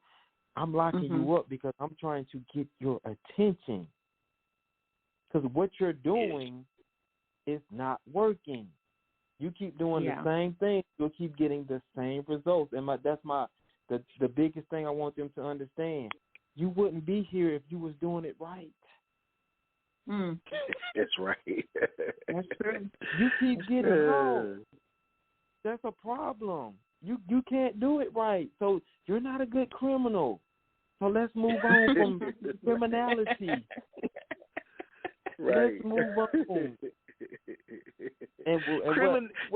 I'm locking you up because I'm trying to get your attention. Because what you're doing is not working. You keep doing the same thing, you'll keep getting the same results. And that's the biggest thing I want them to understand. You wouldn't be here if you was doing it right. That's right. That's true. You keep getting caught. That's a problem. You can't do it right. So you're not a good criminal. So let's move on from criminality. Right. Let's move on.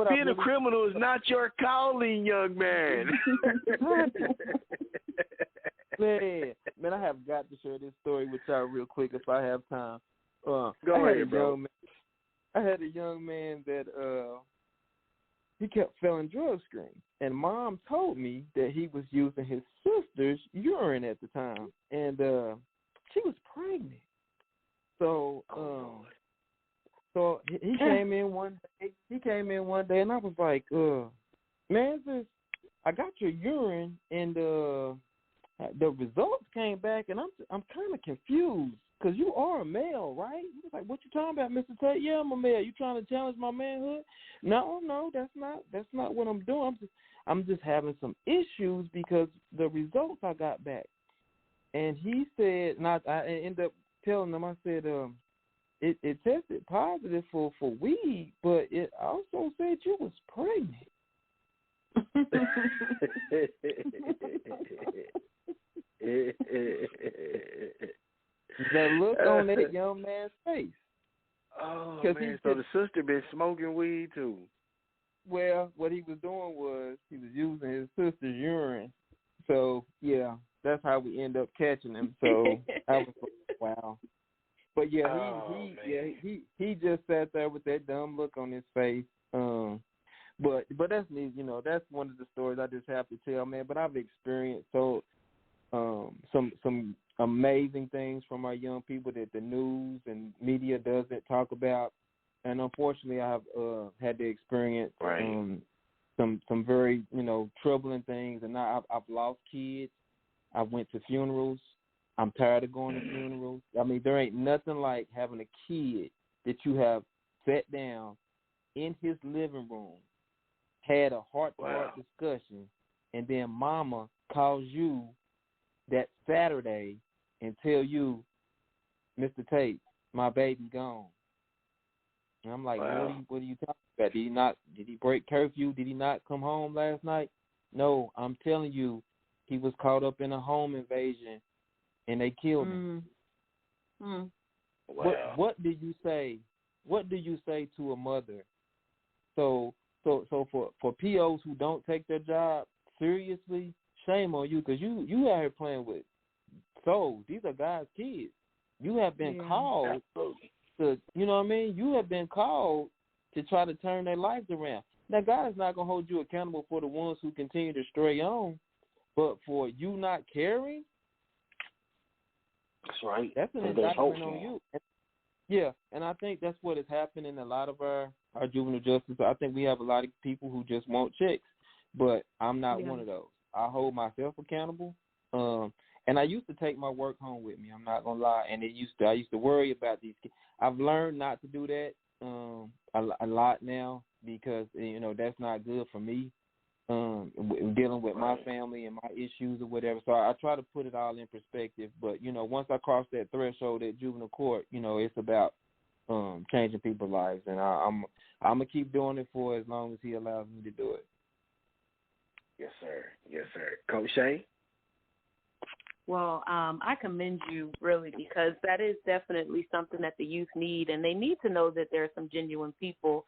Being a criminal is not your calling, young man. Man, I have got to share this story with y'all real quick if I have time. Go ahead, bro. I had a young man that he kept failing drug screens, and Mom told me that he was using his sister's urine at the time, and she was pregnant. So, so he came in one day. And I was like, man, I got your urine, and the results came back, and I'm kind of confused because you are a male, right? He was like, what you talking about, Mr. Tate? Yeah, I'm a male. You trying to challenge my manhood? No, that's not what I'm doing. I'm just having some issues because the results I got back. And he said, and I ended up telling him, I said, it tested positive for weed, but it also said you was pregnant. That look on that young man's face. Oh, man, so the sister been smoking weed, too. Well, what he was doing was he was using his sister's urine. So, yeah, that's how we end up catching him. So, I was like, wow. But, yeah, he just sat there with that dumb look on his face. But that's neat, that's one of the stories I just have to tell, man. But I've experienced some amazing things from our young people that the news and media doesn't talk about. And unfortunately, I've had to experience some very, troubling things. And I've lost kids. I went to funerals. I'm tired of going to funerals. I mean, there ain't nothing like having a kid that you have sat down in his living room, had a heart-to-heart discussion, and then mama calls you that Saturday and tell you, Mr. Tate, my baby gone. And I'm like, what are you talking about? Did he break curfew? Did he not come home last night? No, I'm telling you, he was caught up in a home invasion and they killed him. Wow. What do you say? What do you say to a mother? So for POs who don't take their job seriously, shame on you, because you out here playing with souls. These are God's kids. You have been called to, you know what I mean? You have been called to try to turn their lives around. Now, God is not going to hold you accountable for the ones who continue to stray on, but for you not caring, that's right. That's an indictment on you. Yeah, and I think that's what is happening in a lot of our juvenile justice. I think we have a lot of people who just want checks, but I'm not one of those. I hold myself accountable, and I used to take my work home with me. I'm not gonna lie, and I used to worry about these kids. I've learned not to do that a lot now because that's not good for me. Dealing with my family and my issues or whatever. So I try to put it all in perspective. But, once I cross that threshold at juvenile court, it's about changing people's lives. And I'm going to keep doing it for as long as he allows me to do it. Yes, sir. Yes, sir. Coach Shay? Well, I commend you, really, because that is definitely something that the youth need, and they need to know that there are some genuine people.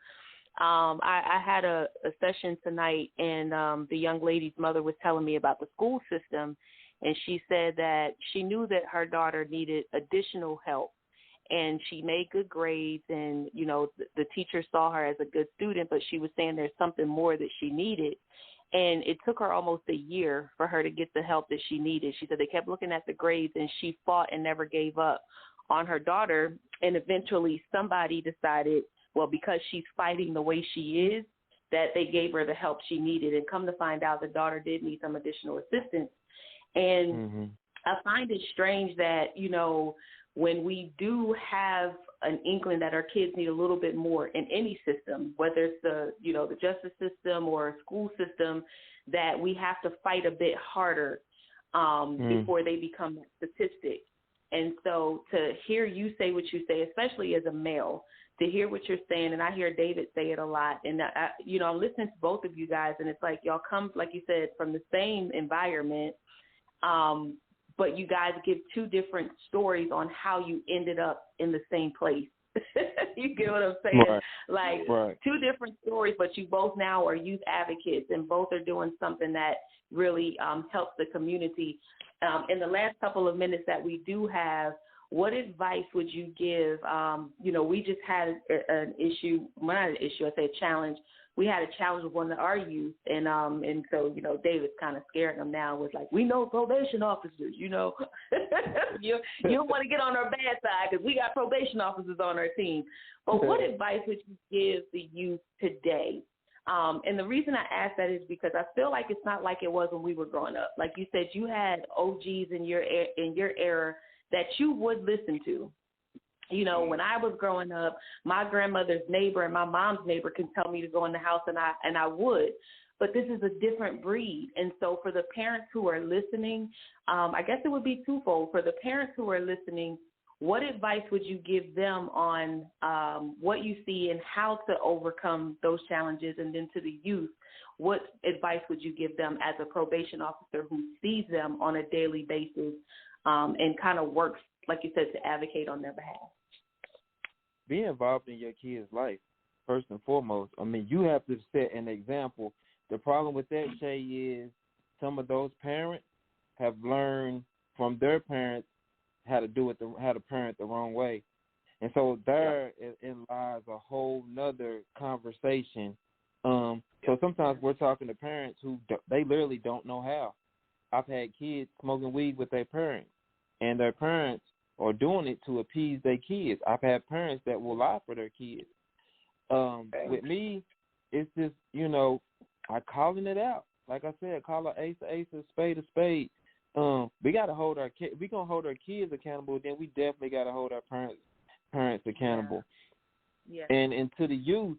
I had a session tonight, and the young lady's mother was telling me about the school system, and she said that she knew that her daughter needed additional help, and she made good grades, and, the teacher saw her as a good student, but she was saying there's something more that she needed. And it took her almost a year for her to get the help that she needed. She said they kept looking at the grades, and she fought and never gave up on her daughter. And eventually somebody decided, well, because she's fighting the way she is, that they gave her the help she needed. And come to find out, the daughter did need some additional assistance. And I find it strange that, when we do have an inkling that our kids need a little bit more in any system, whether it's the justice system or a school system, that we have to fight a bit harder before they become a statistic. And so to hear you say what you say, especially as a male, to hear what you're saying, and I hear David say it a lot, and I'm listening to both of you guys, and it's like y'all come, like you said, from the same environment, but you guys give two different stories on how you ended up in the same place. You get what I'm saying? Two different stories, but you both now are youth advocates, and both are doing something that really helps the community. In the last couple of minutes that we do have, what advice would you give? We just had an issue, well, not an issue, I say a challenge. We had a challenge with one of our youth, and so, David's kind of scaring them now with like, we know probation officers, you don't want to get on our bad side because we got probation officers on our team. But what advice would you give the youth today? And the reason I ask that is because I feel like it's not like it was when we were growing up. Like you said, you had OGs in your era that you would listen to. When I was growing up, my grandmother's neighbor and my mom's neighbor can tell me to go in the house, and I would. But this is a different breed. And so for the parents who are listening, I guess it would be twofold. For the parents who are listening, what advice would you give them on what you see and how to overcome those challenges? And then to the youth, what advice would you give them as a probation officer who sees them on a daily basis and kind of works, like you said, to advocate on their behalf? Be involved in your kid's life, first and foremost. I mean, you have to set an example. The problem with that, Shay, is some of those parents have learned from their parents how to parent the wrong way. And so there it lies a whole nother conversation. So sometimes we're talking to parents who they literally don't know how. I've had kids smoking weed with their parents, and their parents are doing it to appease their kids. I've had parents that will lie for their kids. With me, it's just, I'm calling it out. Like I said, call an ace a spade a spade. We got to hold our kids. We're going to hold our kids accountable, then we definitely got to hold our parents accountable. Yeah. And to the youth,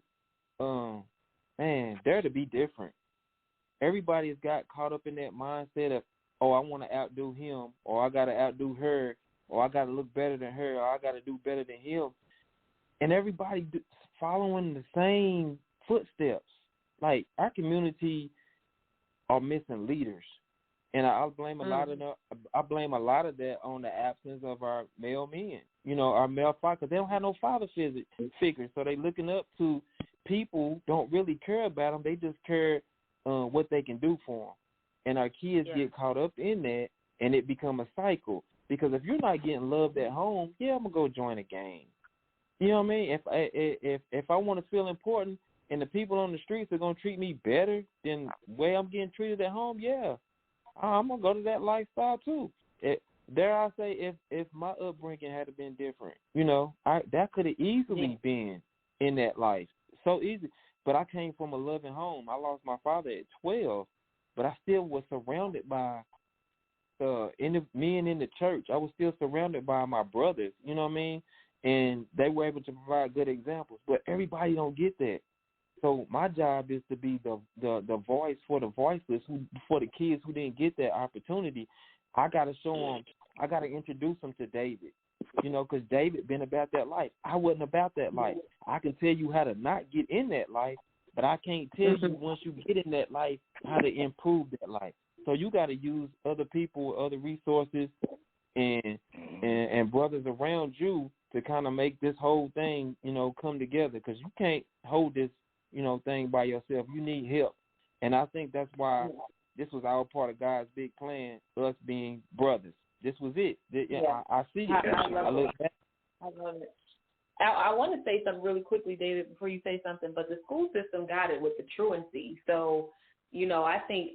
they're to be different. Everybody has got caught up in that mindset of, I want to outdo him, or I got to outdo her, or I got to look better than her, or I got to do better than him. And everybody following the same footsteps. Like, our community are missing leaders. And I blame a lot of that on the absence of our male men. Our male fathers, because they don't have no father figures. So they looking up to people, don't really care about them. They just care what they can do for them. And our kids get caught up in that, and it become a cycle. Because if you're not getting loved at home, yeah, I'm gonna go join a gang. You know what I mean? If I want to feel important, and the people on the streets are gonna treat me better than the way I'm getting treated at home, yeah, I'm gonna go to that lifestyle too. Dare I say, if my upbringing had been different, you know, that could have easily been in that life, so easy. But I came from a loving home. I lost my father at 12, but I still was surrounded by men in the church. I was still surrounded by my brothers. You know what I mean? And they were able to provide good examples. But everybody don't get that. So my job is to be the voice for the voiceless, for the kids who didn't get that opportunity. I got to show them. I got to introduce them to David, you know, because David been about that life. I wasn't about that life. I can tell you how to not get in that life, but I can't tell you once you get in that life how to improve that life. So you got to use other people, other resources, and brothers around you to kind of make this whole thing, you know, come together, because you can't hold this, you know, thing by yourself. You need help. And I think that's why this was all part of God's big plan, us being brothers. This was it. I see it. I look back. I love it. I want to say something really quickly, David, before you say something, but the school system got it with the truancy. So, you know, I think,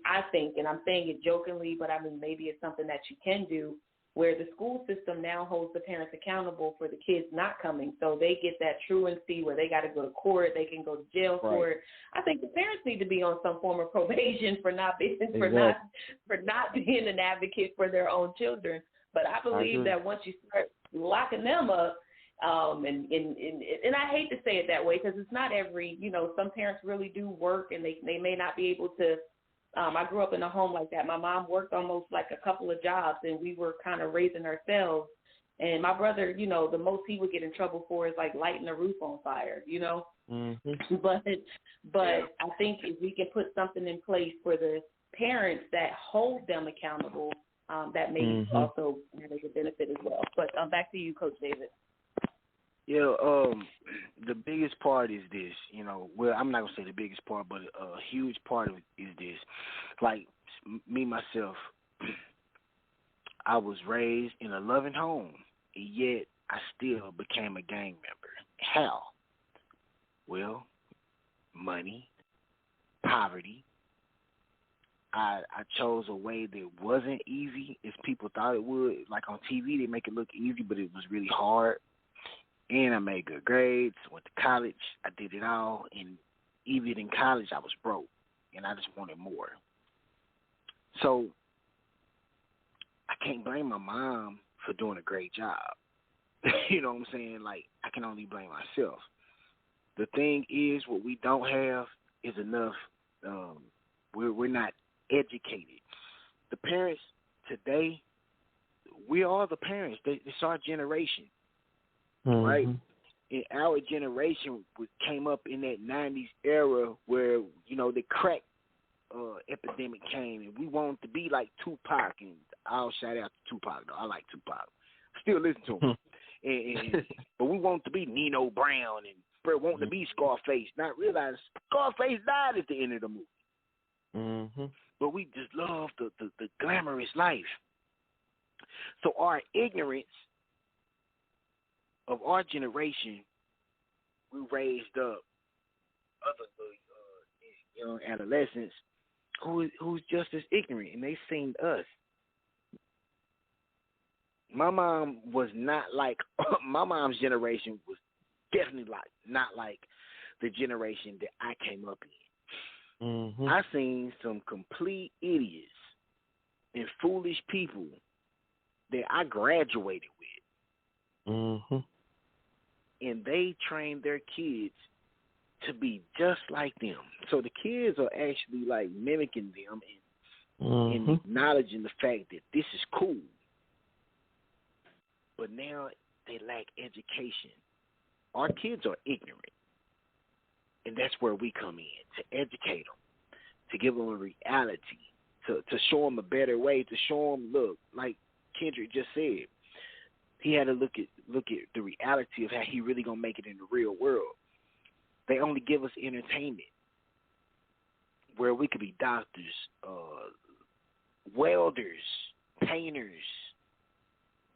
and I'm saying it jokingly, but I mean, maybe it's something that you can do, where the school system now holds the parents accountable for the kids not coming. So they get that truancy where they got to go to court, they can go to jail for it. I think the parents need to be on some form of probation for not being an advocate for their own children. But I believe that once you start locking them up, and I hate to say it that way, because it's not every, you know, some parents really do work and they may not be able to. I grew up in a home like that. My mom worked almost like a couple of jobs, and we were kind of raising ourselves. And my brother, you know, the most he would get in trouble for is like lighting the roof on fire, you know. Mm-hmm. But I think if we can put something in place for the parents that hold them accountable, that may also have a benefit as well. But back to you, Coach David. Yeah, the biggest part is this, you know, well, I'm not going to say the biggest part, but a huge part of it is this. Like, me, myself, I was raised in a loving home, yet I still became a gang member. How? Well, money, poverty. I chose a way that wasn't easy as people thought it would. Like on TV, they make it look easy, but it was really hard. And I made good grades, went to college, I did it all, and even in college I was broke, and I just wanted more. So I can't blame my mom for doing a great job. You know what I'm saying? Like, I can only blame myself. The thing is, what we don't have is enough, we're not educated. The parents today, we are the parents. It's our generation. Right? And our generation came up in that 90s era where, you know, the crack epidemic came, and we wanted to be like Tupac, and I'll shout out to Tupac, though. I like Tupac. Still listen to him. But we wanted to be Nino Brown and wanting to be Scarface, not realize Scarface died at the end of the movie. Mm-hmm. But we just love the glamorous life. So our ignorance of our generation, we raised up other young adolescents who's just as ignorant, and they seen us. My mom was not like, my mom's generation was definitely not like the generation that I came up in. Mm-hmm. I seen some complete idiots and foolish people that I graduated with. Mm-hmm. And they train their kids to be just like them. So the kids are actually like mimicking them and acknowledging the fact that this is cool. But now they lack education. Our kids are ignorant. And that's where we come in, to educate them, to give them a reality, to show them a better way, to show them, look, like Kendrick just said, he had to look at the reality of how he really gonna make it in the real world. They only give us entertainment, where we could be doctors, welders, painters,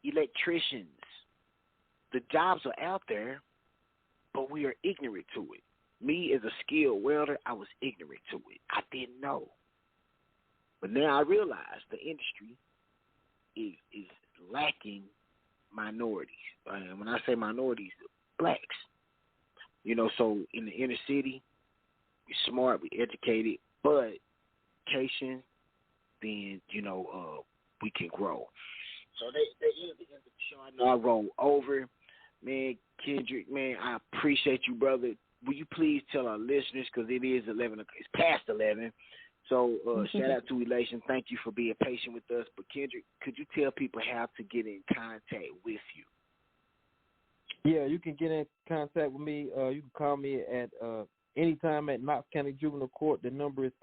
electricians. The jobs are out there, but we are ignorant to it. Me, as a skilled welder, I was ignorant to it. I didn't know. But now I realize the industry is lacking minorities. And when I say minorities, blacks. You know, so in the inner city, we're smart, we're educated, but education, then, you know, we can grow. So they end the show. I know I roll over. Man, Kendrick, man, I appreciate you, brother. Will you please tell our listeners, because it is 11, it's past 11. So shout out to Elation. Thank you for being patient with us. But Kendrick, could you tell people how to get in contact with you? Yeah, you can get in contact with me. You can call me at anytime at Knox County Juvenile Court. The number is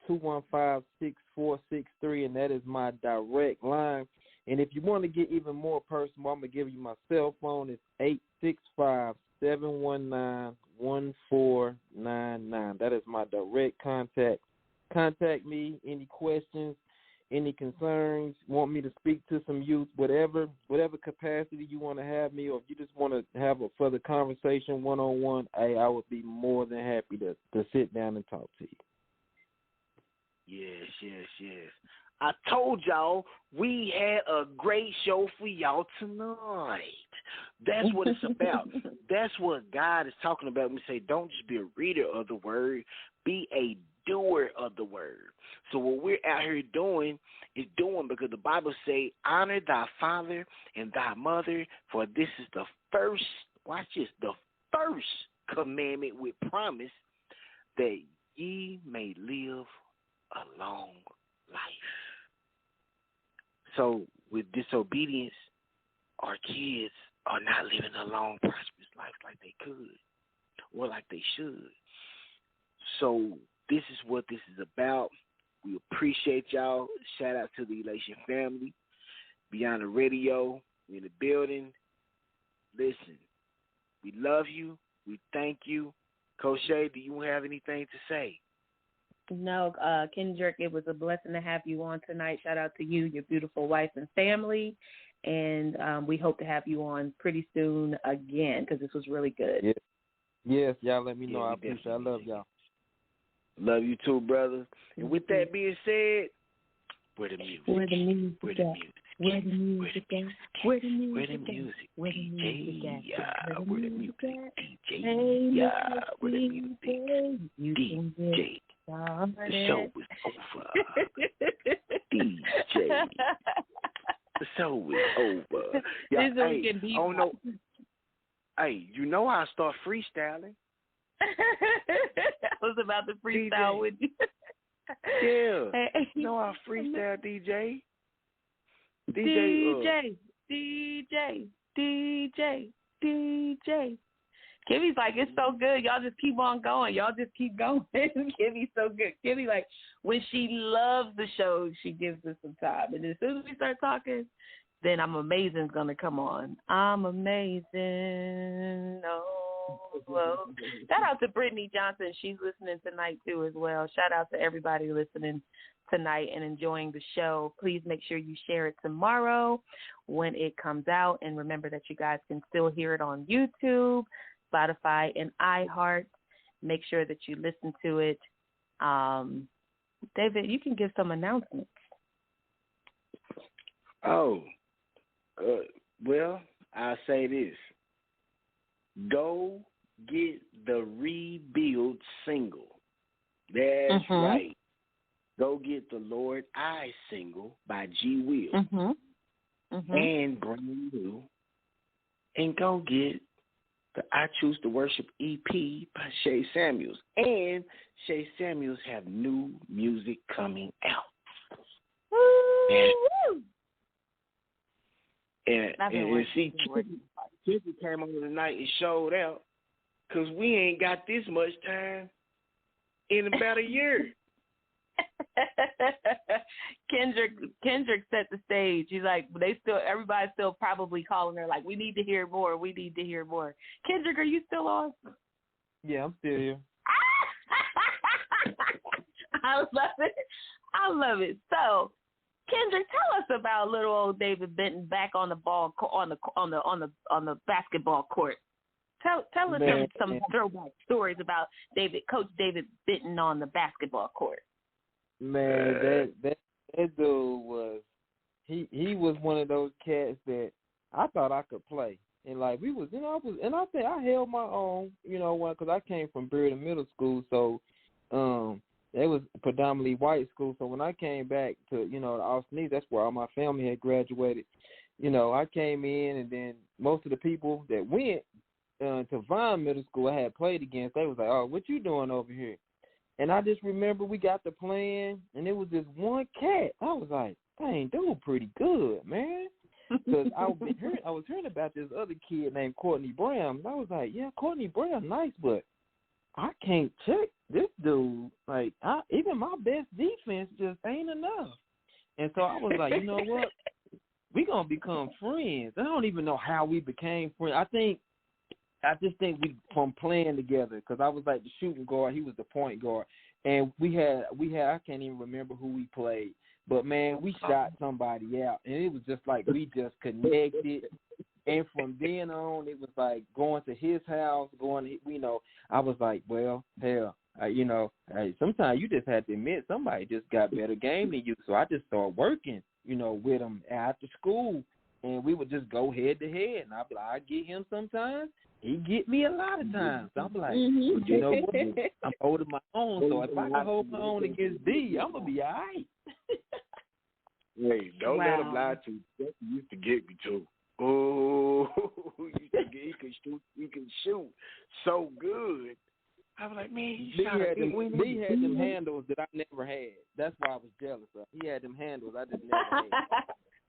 865-215-6463, and that is my direct line. And if you want to get even more personal, I'm going to give you my cell phone. It's 865-719-1499. That is my direct contact. Contact me, any questions, any concerns, want me to speak to some youth, whatever capacity you want to have me, or if you just want to have a further conversation one-on-one, I would be more than happy to sit down and talk to you. Yes. I told y'all we had a great show for y'all tonight. That's what it's about. That's what God is talking about when we say don't just be a reader of the word, be a doer of the word. So what we're out here doing is doing because the Bible say, honor thy father and thy mother, for this is the first, watch this, the first commandment with promise that ye may live a long life. So with disobedience, our kids are not living a long, prosperous life like they could or like they should. So this is what this is about. We appreciate y'all. Shout out to the Elation family. Beyond the Radio, we're in the building. Listen, we love you. We thank you. Coach Shay, do you have anything to say? No, Kendrick, it was a blessing to have you on tonight. Shout out to you, your beautiful wife and family. And we hope to have you on pretty soon again because this was really good. Yes, y'all let me know. I appreciate it. I love y'all. Love you too, brother. And with that being said, where the music? Where the music? Where the music? Where the music? Where the music? Where the music? DJ. Where the music? DJ. Where the music? DJ. The show is over. DJ. The show is over. Yeah, hey, oh no. Hey, you know I start freestyling. I was about to freestyle with you. Yeah. You know I freestyle, DJ. DJ. Kimmy's like, it's so good. Y'all just keep on going. Y'all just keep going. Kimmy's so good. Kimmy, like, when she loves the show, she gives us some time. And as soon as we start talking, then I'm Amazing's going to come on. I'm amazing. Oh. Shout out to Brittany Johnson. She's listening tonight, too, as well. Shout out to everybody listening tonight and enjoying the show. Please make sure you share it tomorrow when it comes out. And remember that you guys can still hear it on YouTube, Spotify, and iHeart. Make sure that you listen to it. David, you can give some announcements. Well, I'll say this. Go get the Rebuild single. That's right. Go get the Lord I single by G. Will and Brand New. And go get the I Choose to Worship EP by Shay Samuels. And Shay Samuels have new music coming out. And see, Tiffany came on tonight and showed out because we ain't got this much time in about a year. Kendrick set the stage. He's like, everybody's still probably calling her like, we need to hear more. Kendrick, are you still on? Yeah, I'm still here. I love it. So Kendrick, tell us about little old David Benton back on the ball on the basketball court. Tell us some throwback stories about Coach David Benton on the basketball court. Man, that dude was he was one of those cats that I thought I could play. And like we was, I think I held my own, because I came from Bearden Middle School, so it was predominantly white school. So when I came back to, the Austin East, that's where all my family had graduated. I came in, and then most of the people that went to Vine Middle School I had played against, they was like, "Oh, what you doing over here?" And I just remember we got to playing, and it was this one cat. I was like, I ain't doing pretty good, man. Because I was hearing about this other kid named Courtney Brown. And I was like, yeah, Courtney Brown, nice, but I can't check this dude. Like, even my best defense just ain't enough. And so I was like, you know what? We going to become friends. I don't even know how we became friends. I just think we from playing together, because I was like the shooting guard, he was the point guard, and we had I can't even remember who we played, but man, we shot somebody out, and it was just like we just connected, and from then on, it was like going to his house, I was like, well, hell, sometimes you just have to admit somebody just got better game than you, so I just started working, with him after school. And we would just go head to head, and I'd be like, I get him sometimes. He get me a lot of times. I'm like, you know what? I'm holding my own, so if I can hold my own against D, I'm going to be all right. Hey, don't let him lie to you. That used to get me, too. Oh, he can shoot so good. I was like, man, D had them handles that I never had. That's why I was jealous of. He had them handles I just never had.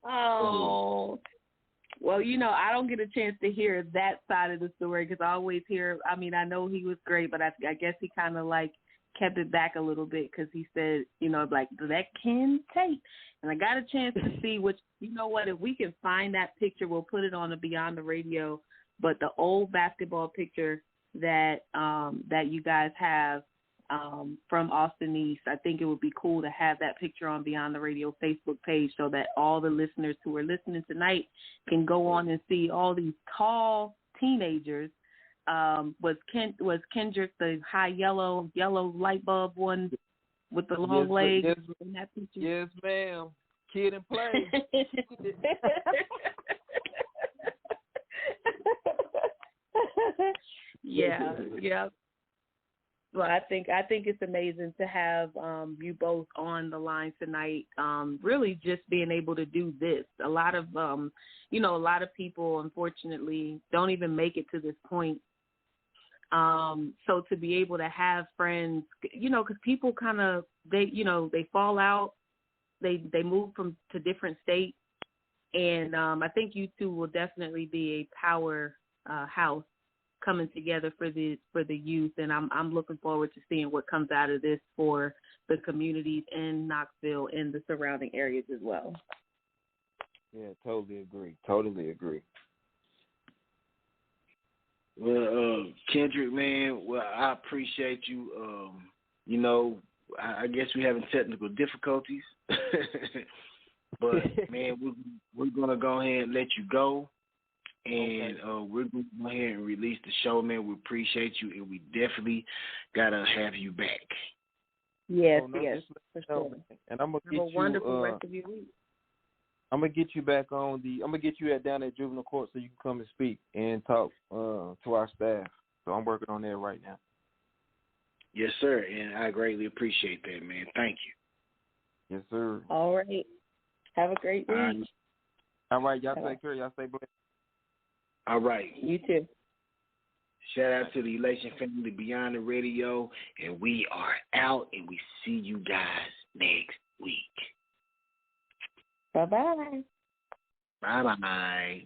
Oh, well, I don't get a chance to hear that side of the story, because I always hear, I know he was great, but I guess he kind of like kept it back a little bit, because he said, like, that can take. And I got a chance to see, which, if we can find that picture, we'll put it on the Beyond the Radio, but the old basketball picture that you guys have from Austin East, I think it would be cool to have that picture on Beyond the Radio Facebook page, so that all the listeners who are listening tonight can go on and see all these tall teenagers. Was Kendrick the high yellow light bulb one with the long legs in that picture? Yes, ma'am. Kid and play. Yeah. Well, I think it's amazing to have you both on the line tonight. Really, just being able to do this. A lot of people, unfortunately, don't even make it to this point. So to be able to have friends, because people kind of they fall out, they move to different states, and I think you two will definitely be a power house coming together for the youth, and I'm looking forward to seeing what comes out of this for the communities in Knoxville and the surrounding areas as well. Yeah, totally agree. Well, Kendrick, man, I appreciate you. I guess we're having technical difficulties, but man, we're gonna go ahead and let you go. And we're going to go ahead and release the show, man. We appreciate you, and we definitely got to have you back. Yes, for sure. And I'm going to get you a wonderful rest of your week. I'm going to get you back on I'm going to get you down at Juvenile Court so you can come and speak and talk to our staff. So I'm working on that right now. Yes, sir, and I greatly appreciate that, man. Thank you. Yes, sir. All right. Have a great week. All right. Y'all take care. Y'all stay blessed. All right. You too. Shout out to the Elation family Beyond the Radio, and we are out, and we see you guys next week. Bye-bye. Bye-bye.